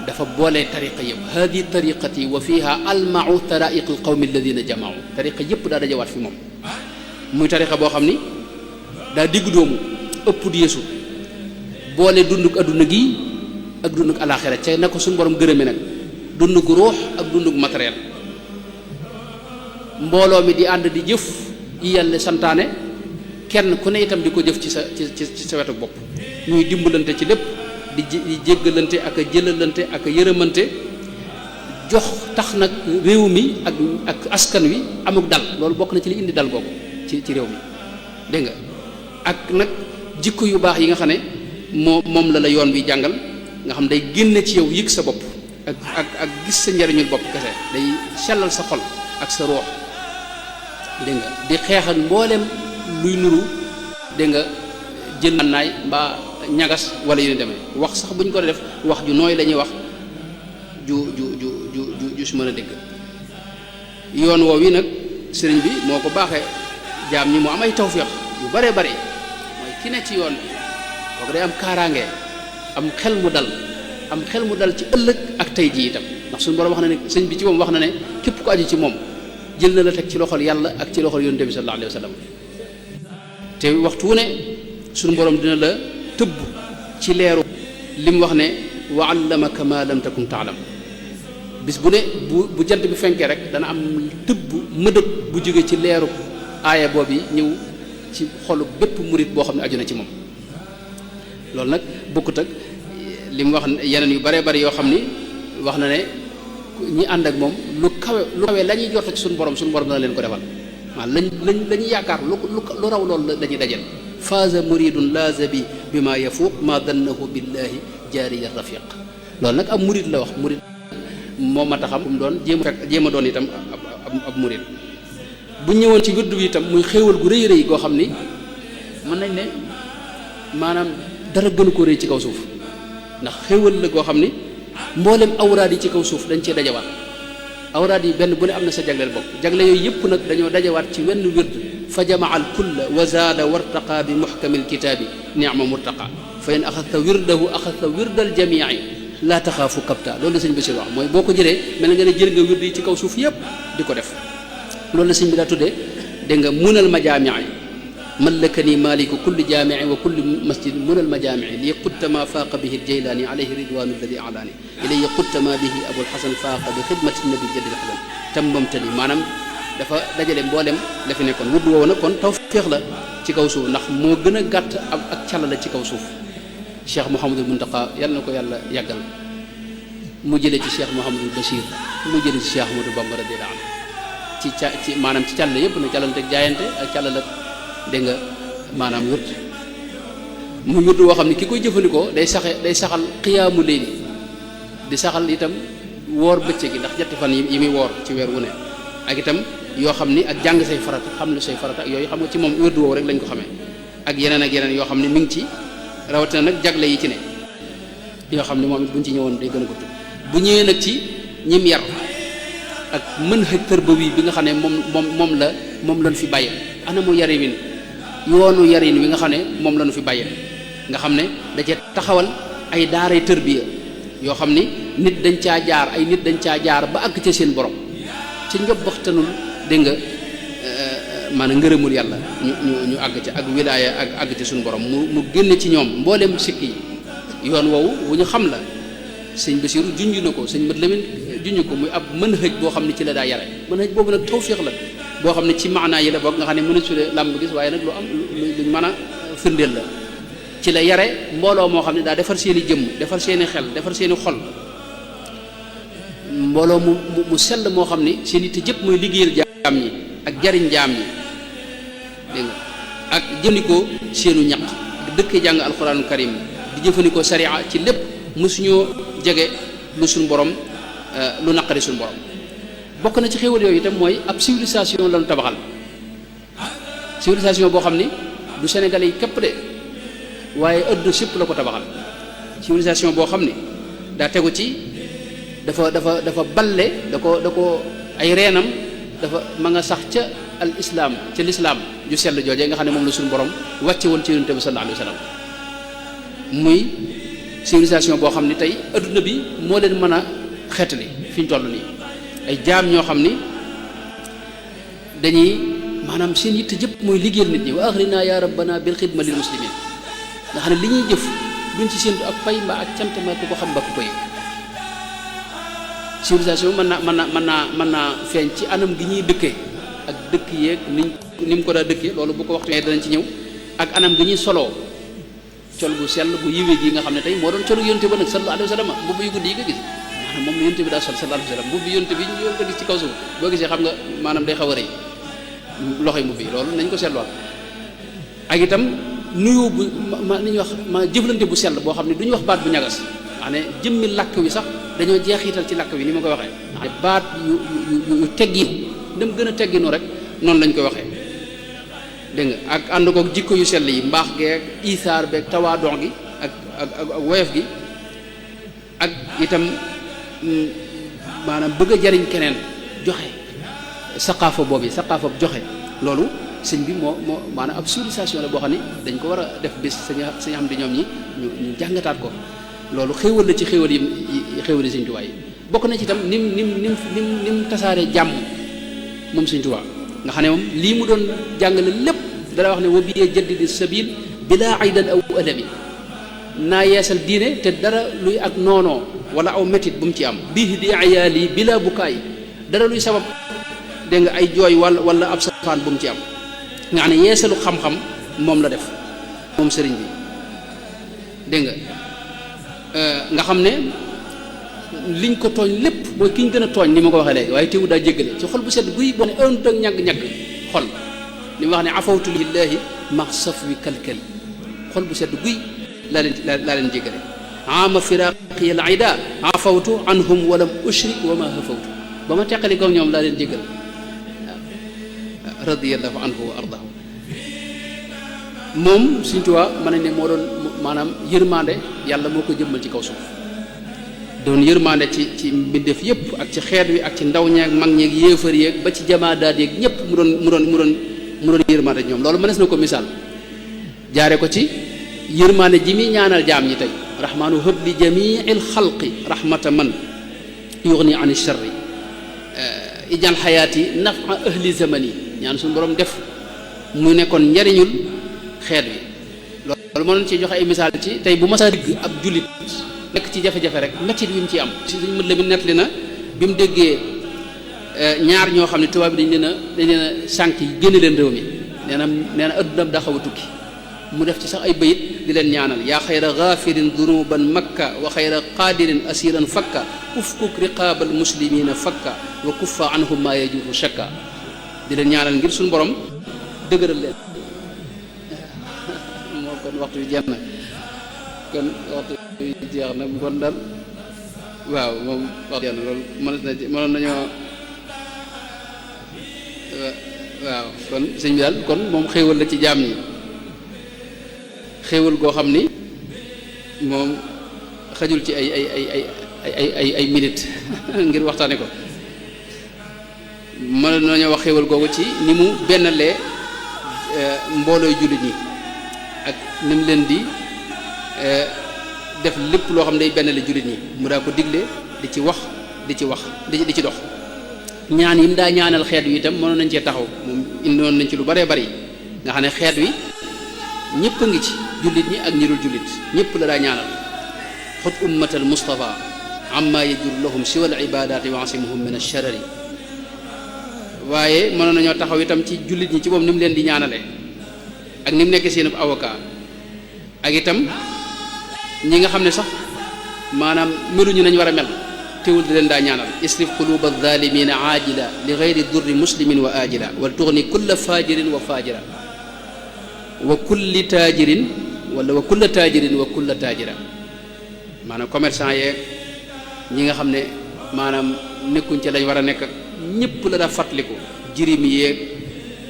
dafa boole tariqa yëpp hadi tariqati wa fiha almau taraiq alqawmi alladina jamaau tariqa yëpp daa dajawaat fi moom muy tariqa boo xam ni daa diggu doomu ëpp di yeesu boole dunduk adduna gi ak dunduk alaxira ca na ko suñu borom gërëme nag dunduk ruux ak dunduk matériel mbooloo mi di ànd di jëf yi yàlla santaane kenn ku ne itam di ko jëf ci sa wetu bopp ñuy dimbalante ci lépp di jéggalante ak a jëlalante ak a yërëmante jox tax nag réew mi ak askan wi amuk dal loolu bokk na ci li indi dal googu ci réew mi dégg nga ak nag jikko yu baax yi nga xam ne moom la yoon wi jàngal nga xam day génne ci yow yëg sa bopp ak gis sa njariñul bopp kese day sellal sa xol ak sa roox dégg nga di xeexal mboolem luy nuru dégg nga jël naay mbaa ñagas wala yu ne demee wax sax bu ñu ko def wax ju nooy la ñuy wax ju su mën a dégg yoon woow yi nag sëriñ bi moo ko baaxee jaam ñi mu am ay tawféex yu bare bare mooy ki ne ci yoon bi kooku day am kaaraange am xel mu dal ci ëllëg ak tey ji itam ndax suñu borom wax na ne sëñ bi ci moom wax na ne képp ko aju ci moom jël na la teg ci loxol yàlla ak ci loxol yonent bi sallallahu alayhi wa sallam te waxtu wu ne suñu borom dina la tëbb ci leeru li mu wax ne wa allamaka ma lam takun taalam bis bu ne bu jant bi fenkee rek dana am tëbb mëdët bu jóge ci leeru aaya boobu ñëw ci xolu bépp murit boo xam ne aju na ci moom loolu nag bokkut ak li mu wax yeneen yu bare bari yoo xam ni wax na ne ñi ànd ak moom lu kawe la ñuy jot ci suñu borom dana leen ko defal waaw la ñuy yaakaar lu raw loolu la ñuy dajal faaza muridun laaza bi ma yafuuq ma dannahu billahi jaariya rafiq loolu nag ab murid la wax murid moo ma taxam mu doon jéem a doon itam ab murid bu ñëwoon ci wirdu bi itam muy xéewal gu rëy goo xam ni mën nañ ne maanaam dara gënu ko rëy ci kaw suuf ndax xéewal la goo xam ni mboolem awraad yi ci kaw suuf dañ cee dajawaat awraad yi benn bu ne am na sa jagleel bopp jagle yooyu yëpp nag dañoo dajawaat ci wenn wird fa jamaa al kulla wa zaada wartaqa bi muxkami lkitaabi nicma murtaqa fa in axadta wirdahu axadta wirdal jamii laa taxaafu kapta loolu la sëñ Basiir wax mooy boo ko jëlee mel na nga ne jël nga wird yi ci kaw suuf yëpp di ko def loolu la sëñ bi daa tuddee dégg nga munal majaamii mallakani maliku kulli jaamii wa kulli masjid munal majaamii li qutta ma faaqa bihi aljaylaani alayhi ridwanu alladi alaani ilay qutta ma bihi abulxasan faaqa bi xidmati nabi jaddi alxasan tambamtali maanaam dafa dajale mboolem la fi nekkoon wudd woowu nag kon tawféex la ci kaw suuf ndax moo gën a gàtt ak càlla la ci kaw suuf cheikh Mouhamadul Muntaqa yàlla na ko yàlla yàggal mu jëlee ci cheikh Mouhamadul Bachir mu jëlee ci cheikh Ahmadou Bamba radiyallahu anhu ci maanaam ci càll yëpp na càllante jaayante ak càllal ak dégg nga maanaam wird mu wird woo xam ne ki koy jëfandikoo day saxal xiyaamu layli di saxal itam woor bëccëg gi ndax ñetti fan yi muy woor ci weer wu ne ak itam yoo xam ni ak jàng say farata xam lu say farata ak yooyu xam nga ci moom wird woowu rek lañ ko xamee ak yeneen yoo xam ne mi ngi ci rawatina nag jagle yi ci ne yoo xam ne moom it buñ ci ñëwoon day gën a ko tudd bu ñëwee nag ci ñim yar ak mën xëj tërbawi bi nga xam ne moom lañu fi bàyyee anamu yari win yoonu yarin wi nga xam ne moom lañu fi bàyyee nga xam ne da cee taxawal ay daaray tërbiya yoo xam ni nit dañ caa jaar ba àgg ca seen borom ci njobbaxtanul dégg nga maanaam ngërëmul yàlla ñu àgg ca ak wilaaya ak àgg ca suñu borom mu génne ci ñoom mboolem sikk yi yoon woowu wu ñu xam la sëñ Basiru junj na ko sëñ Mat Lamin junj ko muy ab mën xëj boo xam ne ci la daa yare mën xëj boobu nag tawféex la boo xam ne ci maanaa yi la bokk nga xam ne mën a sudee làmb gis waaye nag lu am luñ mën a firndeel la ci la yare mbooloo moo xam ne daa defar seeni jëmm defar seeni xel defar seeni xol mbooloo mu sell moo xam ni seen yitte jëpp mooy liggéeyal jaam ñi ak jariñ jaam ñi dégg nga ak jëfandikoo seenu ñaq dëkkee jàng alxuraanul karim di jëfandikoo sariya ci lépp mësuñoo jege lu suñu borom lu naqari suñu borom bokk na ci xéwal yooyu itam mooy ab civilisation lañu tabaxal civilisation boo xam ni du Sénégalais yi képp de waaye ëdd sépp la ko tabaxal civilisation boo xam ni daa tegu ci dafa balle da ko ay reenam dafa ma nga sax ca al islam ca lislaam ju sell joojee nga xam ne moom la suñu borom wàcce woon ci yonent bi sallallahu alayhi wa sallam muy civilisation boo xam ni tey adduna bi moo leen mën a xeetali fi ñu toll nii ay jaam ñoo xam ni dañuy maanaam seen yitte jëpp mooy liggéeyal nit ñi wa axrina ya rabbana bil xidma lil muslimin nga xam ne li ñuy jëf duñ ci séentu ak pay mbaa ak cant ma ku ko xam ba ku ko yëg civilisation mën naa feeñ ci anam gi ñuy dëkkee ak dëkk yeeg ni mu ko daa dëkkee loolu bu ko waxtu danañ ci ñëw ak anam gi ñuy soloo col bu sell bu yiwee gi nga xam ne tey moo doon colu yonte ba nag sallallahu alayhi wa sallam mbubb yu guddi yi nga gis maanaam moom la yonte bi daa sol sallallahu alayhi wa sallam mbubb yonte bi ñu ko gis ci kaw suuf boo gisee xam nga maanaam day xaw a rëy loxoy mbubb yi loolu nañ ko seetluwaat ak itam nuyoo bu ni ñuy wax ma jëflante bu sell boo xam ne du ñu wax baat bu ñagas wax ne jëmmi làkk wi sax dañoo jeexital ci làkk wi ni ma koy waxee ne baat yu teggin dem gën a tegginu rek noonu lañ koy waxee dégg nga ak ànd kook jikko yu sell yi mbaax geeg isaar beeg tawaadon gi ak woyof gi ak itam maanaam bëgg a jariñ keneen joxe saqaafa boobu saqaafa joxe loolu sëñ bi moo maanaam ab civilisation la boo xam ne dañ ko war a def bis sañ xam di ñoom ñi ñu jàngataat ko loolu xéewal la ci xéewal yi sëñ Tuubaa yi bokk na ci itam nim tasaaree jàmm moom sëñ Tuubaa nga xam ne moom lii mu doon jàngale lépp dala wax ne wa biyee jaddidi sabil bila aydan aw alami naa yeesal diine te dara luy ak noonoo wala aw métit bu mu ci am bii di ayaali bila bukaay dara luy sabab dégg nga ay jooy wala ab safaan bu mu ci am nga xam ne yeesalu xam-xam moom la def moom sëriñ bi dégg nga xam ne liñ ko tooñ lépp mooy ki ñu gën a tooñ ni ma ko waxee léegi waaye teewul daa jéggale ci xol bu sedd guy boo ne ënt ak ñagg-ñagg xol li ma wax ne afawtu lillahi ma saf wi kalkal xol bu sedd guy laa leen jéggale ama firaqi al ida afawtu anhum walam ushrik wa ma hafawtu ba ma teqali ko ñoom laa leen jéggal radiyallahu anhu wa ardahu moom Sëriñ Tuubaa mën nañ ne moo doon maanaam yërmande yàlla moo ko jëmmal ci kaw suuf doon yërmande ci mbindeef yépp ak ci xeet wi ak ci ndaw ñeeg mag ñeeg yéefar yeeg ba ci jamaadaat yeeg ñépp mu doon yërmande ñoom loolu mënees na ko misaal jaare ko ci yërmande ji muy ñaanal jaam ñi tey rahmaanu hëb li jamiil xalqi rahmata man yughni an sharri ijal xayaati nafa ahli zamani ñaan suñu borom def mu nekkoon njariñul xeet wi loolu mënoon ci joxe ay misaal ci tey bu masaa digg ab jullit nekk ci jafe-jafe rek mettit wi mu ci am si suñ mët la mi nettali na bi mu déggee ñaar ñoo xam ne tubaab bi dañ leen a sànq yi génne leen réew mi nee na addunam daa xaw a tukki mu def ci sax ay bayit di leen ñaanal yaa xayra gaafirin dunuban makka wa xayra qaadirin asiran fakka ufkuk riqaabal muslimina fakka wa kuffa anhum ma yajuru shakka di leen ñaanal ngir suñu borom dëgëral leen moo kon waxtu bi jeex na kon waxtu bi jeex na kon dal waaw moom wax jeex na loolu mënoon nañoo waaw kon sëñ bi daal kon moom xéewal la ci jaam ñi xéewal goo xam ni moom xajul ci ay minute ngir waxtaane ko mën nañoo wax xéewal googu ci ni mu bennalee mboolooy jullit ñi ak ni mu leen di def lépp loo xam ne day bennale jullit ñi mu daa ko digle di ci wax di ci dox ñaan yi mu daa ñaanal xeet wi itam mënoon nañ cee taxaw moom indoon nañ ci lu baree bari nga xam ne xeet wi ñëpp a ngi ci jullit ñi ak ñi dul jullit ñëpp la daa ñaanal xut ummatal Mustafa amma yajur lahum siwal ibadati wa asimuhum min alsharari waaye mënoon nañoo taxaw itam ci jullit ñi ci moom ni mu leen di ñaanale ak ni mu nekk seen avocat ak itam ñi nga xam ne sax maanaam meluñu nañ war a mel teewul di leen daa ñaanal isrif quluba adh-dhalimina aajila li ghayri durri muslimin wa ajila wal tughni kulla fajirin wa fajira wa kulli tajirin wala wa kulla tajirin wa kulla tajira maanaam commerçant yeeg ñi nga xam ne maanaam nekkuñ ca lañ war a nekk ak ñëpp la daa fàttaliku jirim yeeg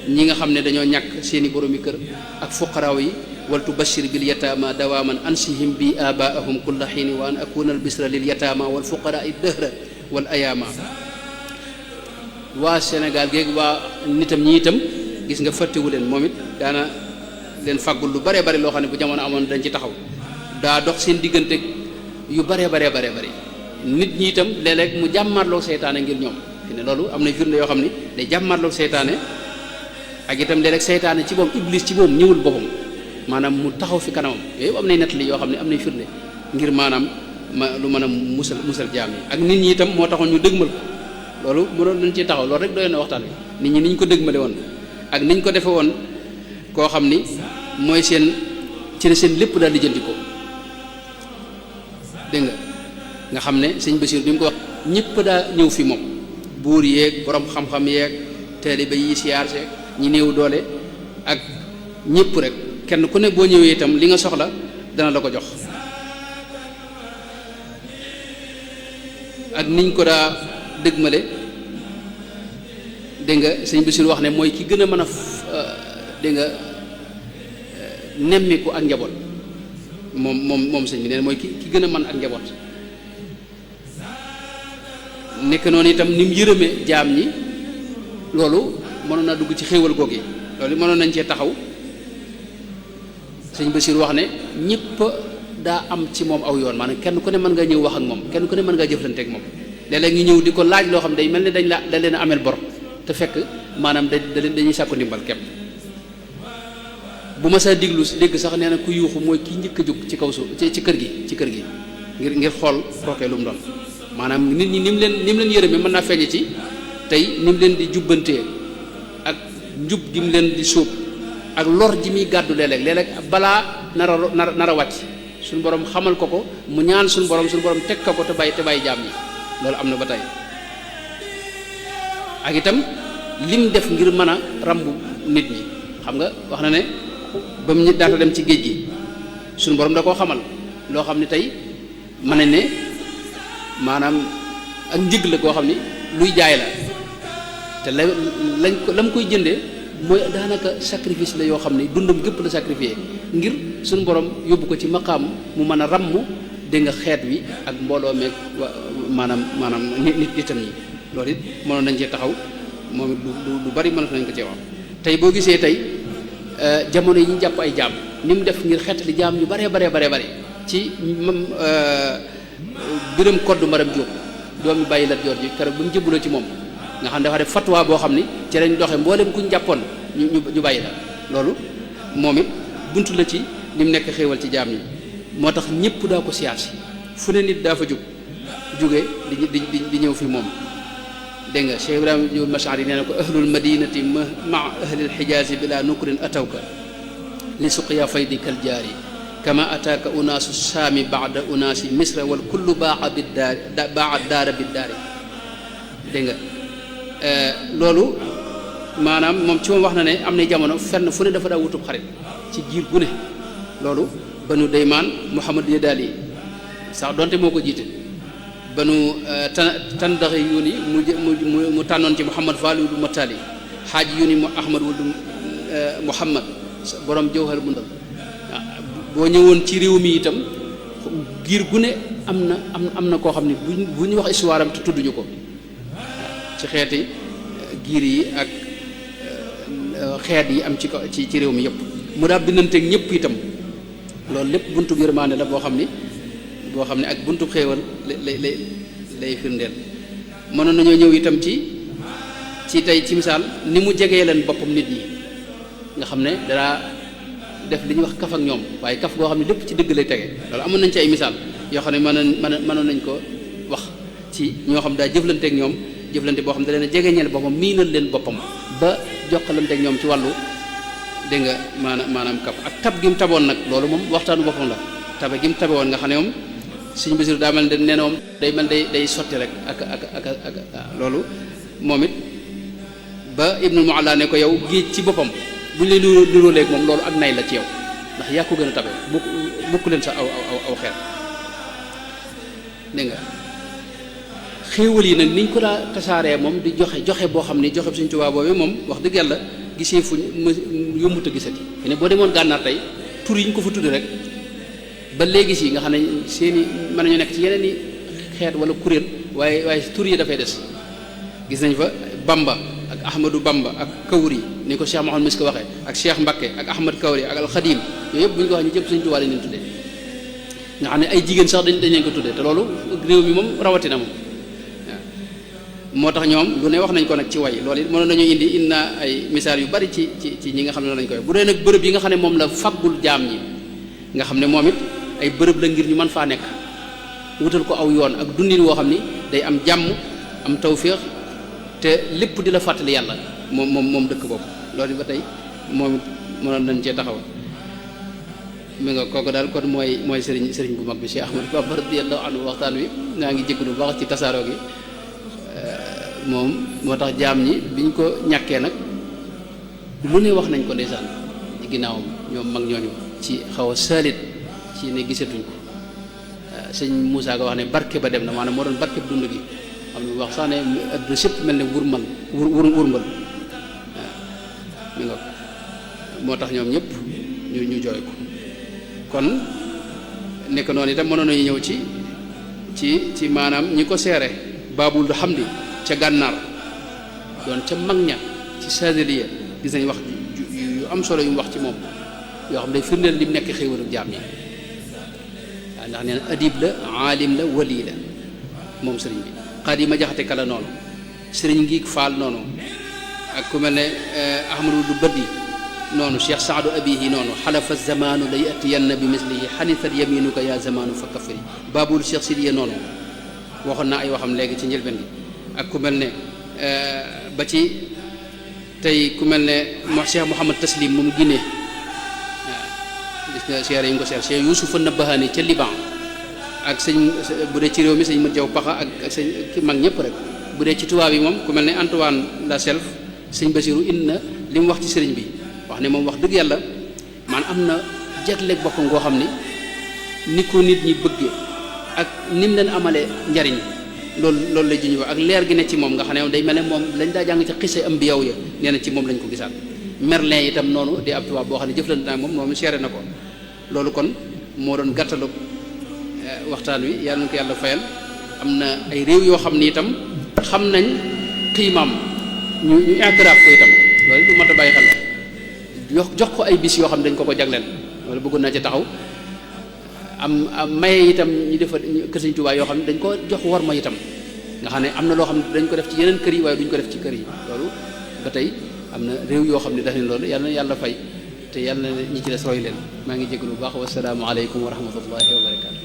ñi nga xam ne dañoo ñàkk seeni boromi kër ak fuqaraaw yi wal tubashir bil yataama dawaaman ansihim bi abaahum kulla xiini wa an akuna al bisra lil yataama wal fuqaraa dëhra wal ayaama waa Sénégal géeg waa nitam ñi itam gis nga fàttewu leen moom it daana leen fàggul lu bare bare loo xam ne bu jamono amoon dañ ci taxaw daa dox seen diggante yu bare bare nit ñi itam léeg-léeg mu jàmmarloo seytaane ngir ñoom fi ne loolu am na firnde yoo xam ni day jàmmarloo seytaane ak itam léeg-léeg seytaane ci moom iblis ci moom ñëwul boppam maanaam mu taxaw fi kanamam yooyu am nay nettali yoo xam ne am nay firnde ngir maanaam lu mën a musal jaam yi ak nit ñi itam moo taxoon ñu dëgmal ko loolu mënoon nañ ci taxaw loolu rek doy na waxtaan wi nit ñi ni ñu ko dëgmale woon ak ni ñu ko defe woon koo xam ni mooy seen ci la seen lépp daal di jëndi ko dégg nga xam ne sëñ Basiir bi mu ko wax ñëpp daa ñëw fi moom buur yeeg borom xam-xam yeeg taalibe yi siyaar seeg ñi néew doole ak ñëpp rek kenn ku ne boo ñëwee itam li nga soxla dana la ko jox ak niñ ko daa dëgmale dégg nga sëñ Basiir wax ne mooy ki gën a mën a dégg nga nemmiku ak njaboot moom sëñ bi nee na mooy ki gën a mën ak njaboot nekk noonu itam ni mu yërëme jaam ñi loolu mënoon naa dugg ci xéewal googu loolu mënoon nañ cee taxaw sëñ Basiir wax ne ñëpp daa am ci moom aw yoon maanaam kenn ku ne mën nga ñëw wax ak moom kenn ku ne mën ngaa jëflante ak moom léeg-léeg ñu ñëw di ko laaj loo xam ne day mel ne da leen a ameel bor te fekk maanaam dañuy sàkku ndimbal képp bu ma saa dégg sax nee na ku yuuxu mooy ki njëkk a jóg ci kaw suuf ci kër gi ngir xool kookee lu mu doon maanaam nit ñi ni mu leen yërëmee mën naa feeñe ci tey ni mu leen di jubbantee ak njub gi mu leen di sóob ak lor ji muy gàddu léeg-léeg balaa nar a wàcc suñu borom xamal ko mu ñaan suñu borom teg ko te bàyyi jaam ñi loolu am na ba tey ak itam lim def ngir mën a rambu nit ñi xam nga wax na ne ba mu daata dem ci géej gi suñu borom da koo xamal loo xam ne tey mën nañ ne maanaam ak njëg la koo xam ni luy jaay la te la mu koy jëndee mooy daanaka sacrifice la yoo xam ne dundam gépp la sacrifié ngir suñu borom yóbbu ko ci maqaam mu mën a ràmm dégg nga xeet wi ak mbooloo meeg maanaam nit itam ñi loolu it mënoon nañ cee taxaw moom it lu bari mënat nañ ko cee wax tey boo gisee tey jamono yi ñu jàpp ay jaam ni mu def ngir xeetali jaam yu bare ci biram koddu maram Jóob doomi bàyyi Lat Joor ji keroog ba mu jëbbaloo ci moom nga xam ne dafa def fatwa boo xam ni ci lañ doxee mboolem kuñ jàppoon ñu bàyyi la loolu moom it buntu la ci ni mu nekk xéewal ci jaam ñi moo tax ñëpp daa ko siyaar si fu ne nit daa fa jóge di ñëw fi moom dégg nga Cheikh Ibrahima Jóob Mashari nee na ko ahlul madinati ma ahlil xijaazi bila nukrin atawka li suqiya faydi kal jaari kama ataaka unaasu saami baada unaasi misra wal kullu baaxa daara biddaari dégg nga loolu maanaam moom ci moom wax na ne am na jamono fenn fu ne dafa daa wutub xarit ci giir gu ne loolu banu daymaan Muhammad Yadaali sax donte moo ko jiite banu tandaxi yuni mu tànnoon ci Muhammad Faal wulu Matali xaaj yuni mu Ahmad wulu Muhammad borom jawhar bu ndal boo ñëwoon ci réew mi itam giir gu ne am na koo xam ne bu ñu wax histoire am te tudduñu ko ci xeeti giir yi ak xeet yi am ci réew mi yëpp mu daa bindanteeg ñëpp itam loolu lépp buntu yërmaande la boo xam ne ak buntu xéewal lay firndeel mënoon nañoo ñëw itam ci tey ci misaal ni mu jegee leen boppam nit ñi nga xam ne dara def li ñuy wax kaf ak ñoom waaye kaf goo xam ne lépp ci dëgg lay tege loolu amoon nañ ci ay misaal yoo xam ne mënoon nañ ko wax ci ñoo xam daa jëflanteeg ñoom jëflante boo xam ne da leen a jegeñeel boppam miinal leen boppam ba jokkalante ak ñoom ci wàllu dégg nga maanaam kaf ak tab gi mu taboon nag loolu moom waxtaanu boppam la tabe gi mu tabe woon nga xam ne moom Sëriñ Basiru daa mel ne nee na moom day mel day sotti rek ak loolu moom it ba Ibnul Mualla ne ko yow géej ci boppam buñ lay nuroo léegi moom loolu ak nay la ci yow ndax yaa ko gën a tabe bukk leen sa aw xeet dégg nga xéewal yi nag niñ ko daa tasaaree moom di joxe boo xam ni joxe Sëriñ Tuubaa boobu moom wax dëgg yàlla gisee fuñ yombut a gisati ne boo demoon gànnaar tey tur yi ñu ko fa tudd rek ba léegi si nga xam ne seeni mën nañu nekk ci yeneen i xeet wala kuréel waaye tur yi dafay des gis nañ fa Bamba ak Ahmadou Bamba ak Kawri ni ko Cheikh Mouhamed Misk ko waxee ak Cheikh Mbacké ak Ahmad Kawri ak Al Khadim yooyu yëpp bu ñu ko wax ñu jëpp Sëriñ Tuubaa lañ leen tuddee nga xam ne ay jigéen sax dañ leen ko tuddee te loolu réew mi moom rawatina moom moo tax ñoom lu ne wax nañ ko nag ci way loolu it mënoon nañu indi na ay misaal yu bari ci ñi nga xam ne lañ koy bu dee nag bërëb yi nga xam ne moom la faggul jaam ñi nga xam ne moom it ay bërëb la ngir ñu mën faa nekk wutal ko aw yoon ak dundin woo xam ni day am jàmm am tawféex te lépp di la fàttali yàlla moom dëkk boobu loolu ba tey moom it mënoon nañ cee taxaw mi nga kooku daal kon mooy sëriñ bu mag bi Cheikh Ahmadou Bamba radiyallahu anhu waxtaan wi naa ngi jégalu bu baax ci tasaaroo gi moom moo tax jaam ñi biñ ko ñàkkee nag lu ne wax nañ ko ndeysaan ci ginnaawam ñoom mag ñooñu ci xaw a saalit ci ne gisatuñ ko sëñ Moussa ko wax ne barke ba dem na maanaam moo doon barke bu dund gi xam ne wax sax ne adduna sépp mel ne wurmbal waaw mi nga moo tax ñoom ñëpp ñu jooy ko kon nekk noonu itam mënoon nañu ñëw ci maanaam ñi ko seere Baabul Hamdi ca gànnaar doon ca mag ña ci Saadiliya gis nañ wax yu am solo yu mu wax ci moom yoo xam ne day firndeel li mu nekk xéewalu jaam ñi waaw ndax nee na adib la aalim la wali la moom sëriñ bi Xaadima Jaxate Kala noonu sëriñ ngi Faal noonu ak ku mel ne Ahmadu du Baddi noonu Cheikh Saadu Abihi noonu xalafa zamanu la yatiyanna bi mislihi xanifat yaminuka ya zamanu fa kafiri Baabul Cheikh Sidiya noonu waxoon naa ay waxam léegi ci njëlbeen gi ak ku mel ne ba ci tey ku mel ne Cheikh Mouhamad Taslim moom Guinée waaw gis nga seere yi nga ko seer Cheikh Yuusufa Nabahani ca Liban ak sëñ bu dee ci réew mi sëñ Mat Jaw Paxa ak sëñ ki mag ñëpp rek bu dee ci tubaab yi moom ku mel ne Antoine Lasself sëñ Basiru indi na li mu wax ci sëriñ bi wax ne moom wax dëgg yàlla man am na jagleeg boppam ngoo xam ni ko nit ñi bëggee ak ni mu leen amalee njariñ loolu lay juñu wax ak leer gi ne ci moom nga xam ne day mel ne moom lañ daa jàng ci xise am bi yow ya nee na ci moom lañ ko gisaat Merlin itam noonu di ab tubaab boo xam ne jëflante naa moom moom seere na ko loolu kon moo doon gàttalu waxtaan wi yàlla na ko yàlla fayal am na ay réew yoo xam ni itam xam nañ xiimaam ñu intéraf ko itam loolu du mat a bàyyi xel jox ko ay bis yoo xam ne dañ ko jagleel loolu bëggoon naa ci taxaw am maye itam ñu defa kër Sëriñ Tuubaa yoo xam ne dañ ko jox war ma itam nga xam ne am na loo xam ne dañ ko def ci yeneen kër yi waaye duñ ko def ci kër yi loolu ba tey am na réew yoo xam ne daf leen loolu yàlla na yàlla fay te yàlla na ñi ci des roy leen maa ngi jégalu bu baax wasalaamu aleykum wa rahmatullahi wa barakaatu